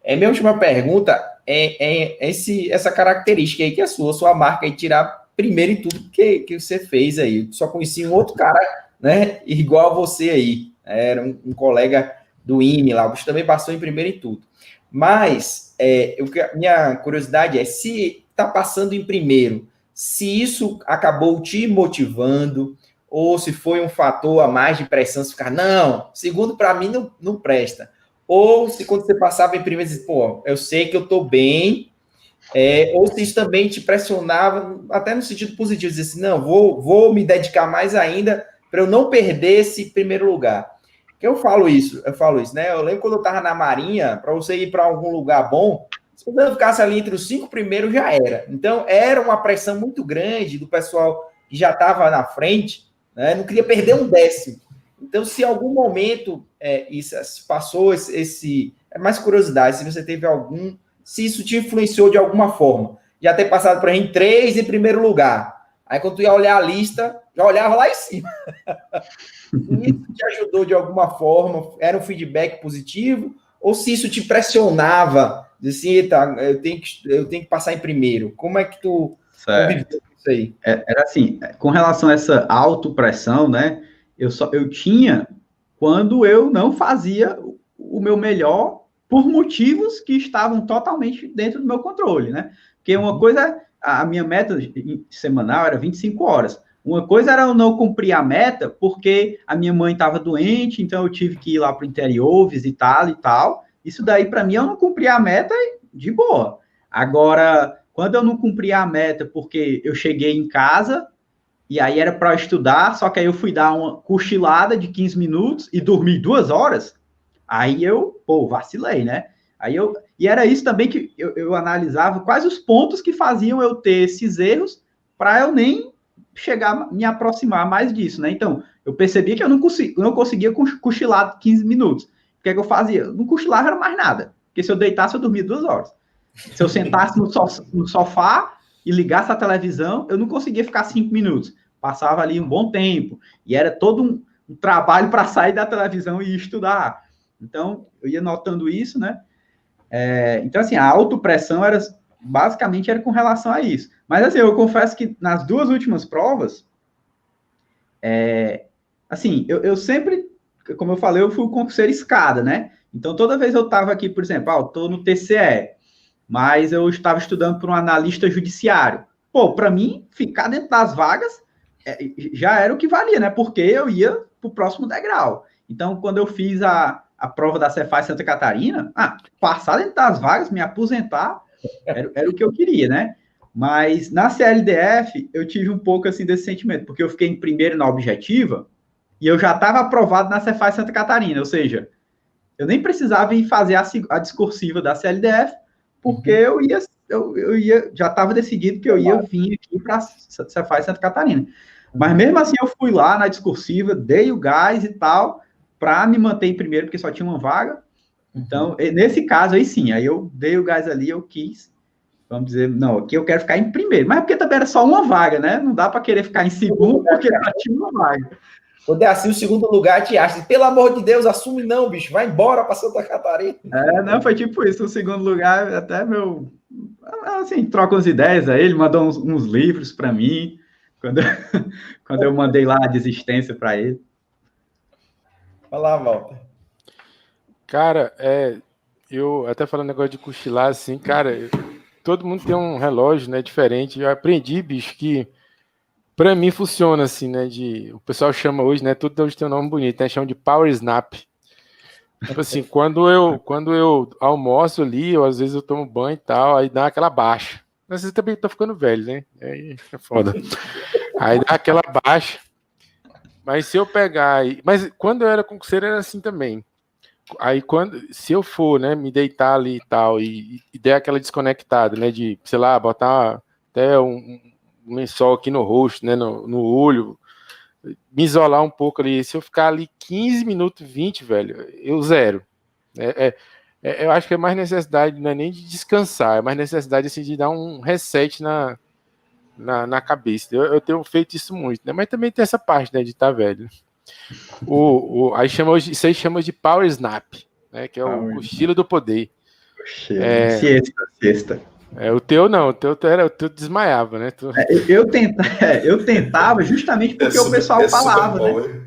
Minha última pergunta essa característica aí que é sua marca aí, tirar primeiro em tudo que você fez aí. Eu só conheci um outro cara, né, igual a você aí. Era um colega do IME lá, você também passou em primeiro em tudo. Mas minha curiosidade é se está passando em primeiro, se isso acabou te motivando, ou se foi um fator a mais de pressão, se ficar, não, segundo para mim não presta. Ou se quando você passava em primeiro, você diz, pô, eu sei que eu estou bem, ou se isso também te pressionava, até no sentido positivo, dizer assim, não, vou me dedicar mais ainda para eu não perder esse primeiro lugar. Eu falo isso, né? Eu lembro quando eu estava na Marinha, para você ir para algum lugar bom, se você ficasse ali entre os 5 primeiros, já era. Então, era uma pressão muito grande do pessoal que já estava na frente, né? Não queria perder um décimo. Então, se em algum momento isso passou é mais curiosidade, se você teve se isso te influenciou de alguma forma. Já ter passado para em 3 em primeiro lugar. Aí, quando tu ia olhar a lista, já olhava lá em cima. Isso te ajudou de alguma forma? Era um feedback positivo? Ou se isso te pressionava? Assim, eu tenho que passar em primeiro. Como é que tu conviveu com isso aí? Era assim, com relação a essa autopressão, né? Eu tinha quando eu não fazia o meu melhor por motivos que estavam totalmente dentro do meu controle, né? Porque uma coisa, a minha meta semanal era 25 horas. Uma coisa era eu não cumprir a meta porque a minha mãe estava doente, então eu tive que ir lá para o interior, visitá-la e tal. Isso daí, para mim, eu não cumpri a meta de boa. Agora, quando eu não cumpri a meta porque eu cheguei em casa e aí era para estudar, só que aí eu fui dar uma cochilada de 15 minutos e dormi 2 horas, aí eu, vacilei, né? E era isso também que eu analisava quais os pontos que faziam eu ter esses erros para eu nem me aproximar mais disso, né? Então, eu percebi que eu não conseguia cochilar 15 minutos. O que é que eu fazia? Eu não cochilava era mais nada, porque se eu deitasse, eu dormia 2 horas. Se eu sentasse no sofá e ligasse a televisão, eu não conseguia ficar 5 minutos. Passava ali um bom tempo. E era todo um trabalho para sair da televisão e estudar. Então, eu ia notando isso, né? Então, assim, a autopressão basicamente era com relação a isso. Mas, assim, eu confesso que nas 2 últimas provas, assim, eu sempre como eu falei, eu fui concurseiro escada, né? Então, toda vez eu estava aqui, por exemplo, eu estou no TCE, mas eu estava estudando para um analista judiciário. Pô, para mim, ficar dentro das vagas já era o que valia, né? Porque eu ia para o próximo degrau. Então, quando eu fiz a prova da Cefaz Santa Catarina, passar dentro das vagas, me aposentar, era o que eu queria, né? Mas na CLDF, eu tive um pouco assim desse sentimento, porque eu fiquei em primeiro na objetiva e eu já estava aprovado na Cefaz Santa Catarina, ou seja, eu nem precisava ir fazer a discursiva da CLDF, porque eu ia, já estava decidido que eu ia vir aqui para a Cefaz Santa Catarina. Mas mesmo assim eu fui lá na discursiva, dei o gás e tal, para me manter em primeiro, porque só tinha uma vaga. Então, nesse caso aí sim, aí eu dei o gás ali, eu quis, vamos dizer, não, aqui eu quero ficar em primeiro. Mas é porque também era só uma vaga, né? Não dá para querer ficar em segundo, porque só tinha uma vaga. Quando é assim, o segundo lugar te acha. Pelo amor de Deus, assume não, bicho. Vai embora para Santa Catarina. Não, foi tipo isso. O segundo lugar, até meu... Assim, troca umas ideias aí. Ele mandou uns livros para mim, quando eu mandei lá a desistência para ele. Vai lá, Walter. Cara, eu até falando negócio de cochilar, assim, cara, todo mundo tem um relógio, né, diferente. Eu aprendi, bicho, que pra mim funciona assim, né? O pessoal chama hoje, né? Tudo hoje tem um nome bonito, né? Chama de Power Snap. Tipo assim, quando eu almoço ali, ou às vezes eu tomo banho e tal, aí dá aquela baixa. Mas vocês também estão ficando velho, né? Aí é foda. Aí dá aquela baixa. Mas se eu pegar. Mas quando eu era concurseiro era assim também. Aí se eu for, né, me deitar ali e tal, e der aquela desconectada, né? De, sei lá, botar até um lençol aqui no rosto, né, no olho, me isolar um pouco ali. Se eu ficar ali 15 minutos, 20, velho, eu zero. Eu acho que é mais necessidade, não é nem de descansar, é mais necessidade assim, de dar um reset na cabeça. Eu tenho feito isso muito, né? Mas também tem essa parte, né, de estar velho. Aí isso aí chama de Power Snap, né, que é o cochilo do poder. Siesta. O teu não, o teu desmaiava, né? Eu tentava justamente porque o pessoal falava, né?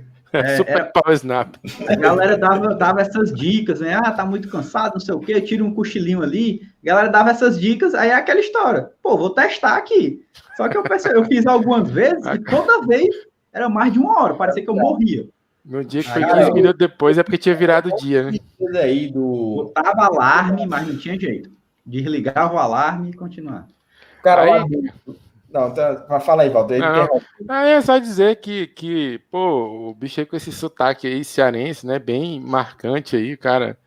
Super Power Snap. A galera dava essas dicas, né? Tá muito cansado, não sei o quê, tira um cochilinho ali. A galera dava essas dicas, aí é aquela história. Pô, vou testar aqui. Só que eu fiz algumas vezes e toda vez era mais de 1 hora, parecia que eu morria. No dia que foi 15 minutos depois é porque tinha virado o dia, né? Botava alarme, mas não tinha jeito. Desligava o alarme e continuava. Cara, não, fala aí, Walter. É só dizer que pô, o bicho aí com esse sotaque aí cearense, né? Bem marcante aí, cara.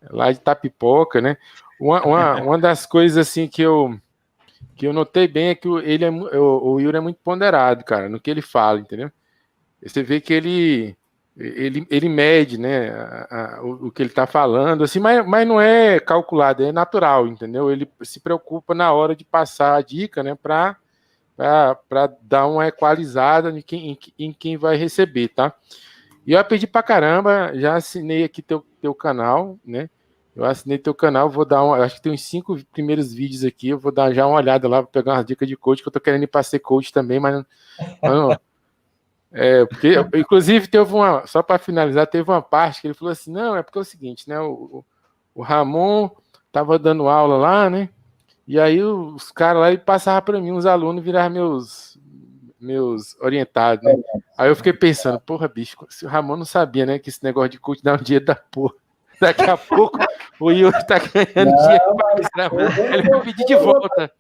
Lá de Tapipoca, né? Uma das coisas assim que eu notei bem é que o Yuri é muito ponderado, cara, no que ele fala, entendeu? Você vê que ele mede, né, o que ele está falando, assim, mas não é calculado, é natural, entendeu? Ele se preocupa na hora de passar a dica, né, para dar uma equalizada em quem vai receber, tá? E eu pedi pra caramba, já assinei aqui teu canal, né? Eu assinei teu canal, vou dar acho que tem uns 5 primeiros vídeos aqui, eu vou dar já uma olhada lá, vou pegar umas dicas de coach, que eu tô querendo ir para ser coach também, mas não. Porque, inclusive, só para finalizar, teve uma parte que ele falou assim, não, é porque é o seguinte, né, o Ramon tava dando aula lá, né, e aí os caras lá, ele passava para mim, os alunos viravam meus orientados, né, aí eu fiquei pensando, porra, bicho, se o Ramon não sabia, né, que esse negócio de coach dá um dia da porra, daqui a pouco o Yuri tá ganhando dinheiro pra caramba. Ele vai pedir de volta.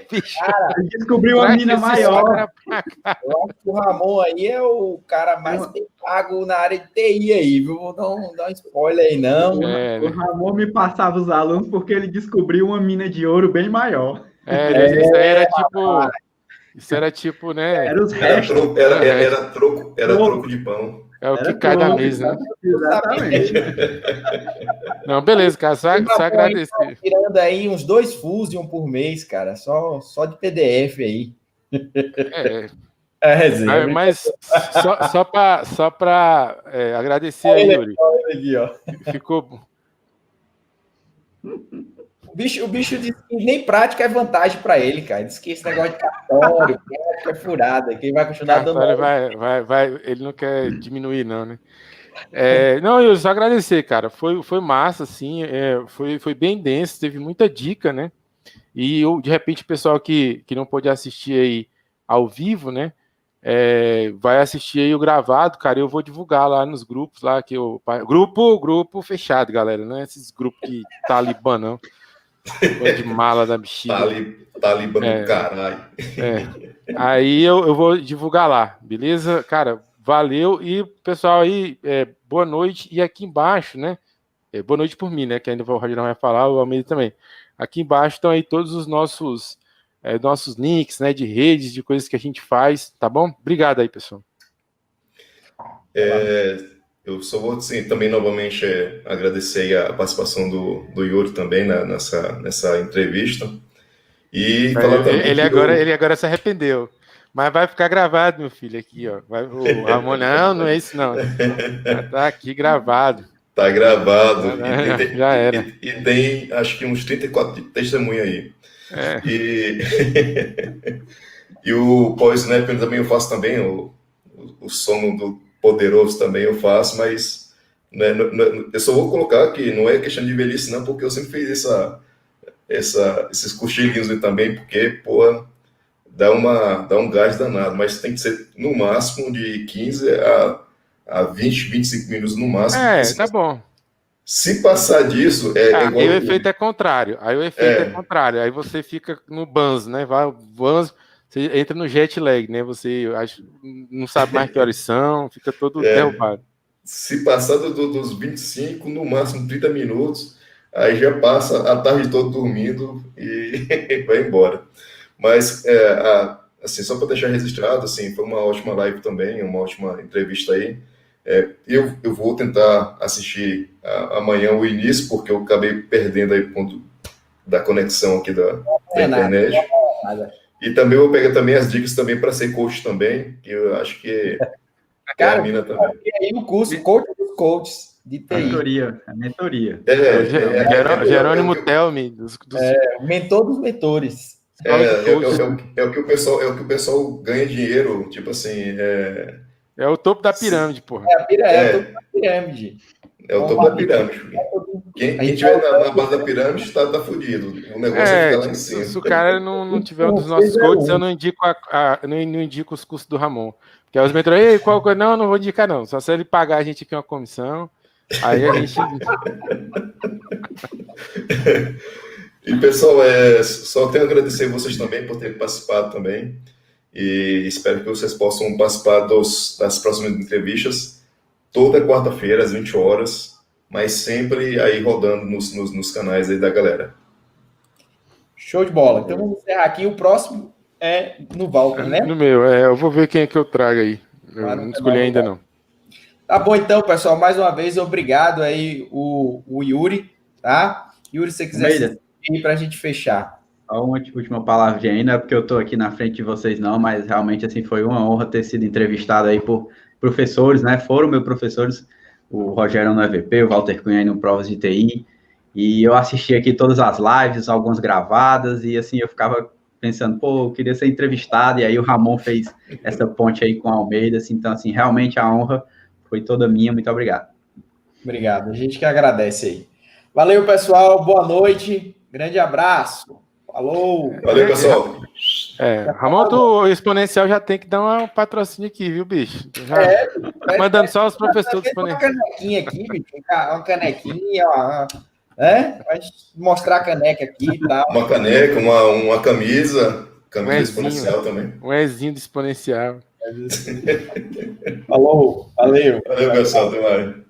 Bicho. Cara, ele descobriu uma mina maior. Eu acho que o Ramon aí é o cara mais bem pago na área de TI aí, viu? Vou dar um spoiler aí, não. O Ramon me passava os alunos porque ele descobriu uma mina de ouro bem maior. Isso aí era tipo... Isso era tipo, né? Era os restos. Era troco de pão. É o que cai da mesa, né? Exatamente. Não, beleza, cara. Só agradecer. Tirando aí uns 2 Fusion por mês, cara. Só de PDF aí. Resenha. Mas só para agradecer aí, Yuri. Aqui, ó. Ficou. O bicho disse que nem prática é vantagem para ele, cara. Diz que esse negócio de cartório, prática é furada, que ele vai continuar dando. Ele não quer diminuir, não, né? Não, eu só agradecer, cara. Foi massa, assim. Foi bem denso, teve muita dica, né? E de repente, o pessoal que não pôde assistir aí ao vivo, né? Vai assistir aí o gravado, cara. Eu vou divulgar lá nos grupos lá que grupo fechado, galera, não é esses grupos que Talibã, não. De mala da bexiga. Talibã do caralho. Aí eu vou divulgar lá, beleza? Cara, valeu. E pessoal aí, boa noite. E aqui embaixo, né? Boa noite por mim, né? Que ainda o Rogério vai falar, o Almeida também. Aqui embaixo estão aí todos os nossos links, né? De redes, de coisas que a gente faz, tá bom? Obrigado aí, pessoal. Eu só vou assim, também novamente agradecer a participação do Yuri também nessa entrevista. E falar também ele agora se arrependeu. Mas vai ficar gravado, meu filho, aqui, ó. O Ramon, não é isso, não. Tá aqui gravado. Tá gravado. Já era. E tem, acho que uns 34 testemunhos aí. E o pós-snap também eu faço também, o sono do poderoso também eu faço, mas né, eu só vou colocar que não é questão de velhice não, porque eu sempre fiz esses cochilinhos também, porque, porra, dá um gás danado, mas tem que ser no máximo de 15 a 20, 25 minutos no máximo. Tá bom. Se passar disso, igual aí o efeito é contrário. Aí você fica no banzo, né? Vai o banzo, você entra no jet lag, né? Você não sabe mais que horas são, fica todo derrubado. Se passar dos 25, no máximo 30 minutos, aí já passa a tarde toda dormindo e vai embora. Mas, assim, só para deixar registrado, assim, foi uma ótima live também, uma ótima entrevista aí. Eu vou tentar assistir amanhã o início, porque eu acabei perdendo aí o ponto da conexão aqui da internet. E também vou pegar também as dicas também para ser coach também, que eu acho que cara, a mina também. E aí o curso Coach dos Coaches de TI. Mentoria. Jerônimo Telmi. Mentor dos mentores. É o que o pessoal ganha dinheiro, tipo assim... É o topo da pirâmide, porra. É o topo da pirâmide. É o topo da pirâmide. Quem estiver na base da pirâmide tá fudido. O negócio é ficar lá em cima. Se o cara não tiver um dos nossos coaches, eu não indico não indico os cursos do Ramon. Porque os mentores, qual coisa? Não vou indicar, não. Só se ele pagar a gente aqui uma comissão, aí a gente. E pessoal, só tenho a agradecer vocês também por terem participado também. E espero que vocês possam participar das próximas entrevistas toda quarta-feira, às 20 horas, mas sempre aí rodando nos canais aí da galera. Show de bola. Então vamos encerrar aqui. O próximo é no Walter, né? No meu, eu vou ver quem é que eu trago aí. Eu não escolhi ainda, não. Tá bom, então, pessoal. Mais uma vez, obrigado aí o Yuri, tá? Yuri, se você quiser ir para a gente fechar. Uma última palavrinha aí, não é porque eu estou aqui na frente de vocês não, mas realmente assim foi uma honra ter sido entrevistado aí por professores, né? Foram meus professores, o Rogério no EVP, o Walter Cunha aí no Provas de TI, e eu assisti aqui todas as lives, algumas gravadas, e assim eu ficava pensando, eu queria ser entrevistado, e aí o Ramon fez essa ponte aí com o Almeida, assim, então assim, realmente a honra foi toda minha, muito obrigado. Obrigado, a gente que agradece aí. Valeu, pessoal, boa noite, grande abraço. Falou! Valeu, pessoal! Ramon, o exponencial já tem que dar um patrocínio aqui, viu, bicho? Tá mandando só os professores exponenciais. Uma canequinha aqui, bicho. Uma canequinha, ó. Vai mostrar a caneca aqui e tal. Uma caneca, uma camisa exponencial também. Um Ezinho do exponencial. Falou, valeu. Valeu, pessoal, até mais.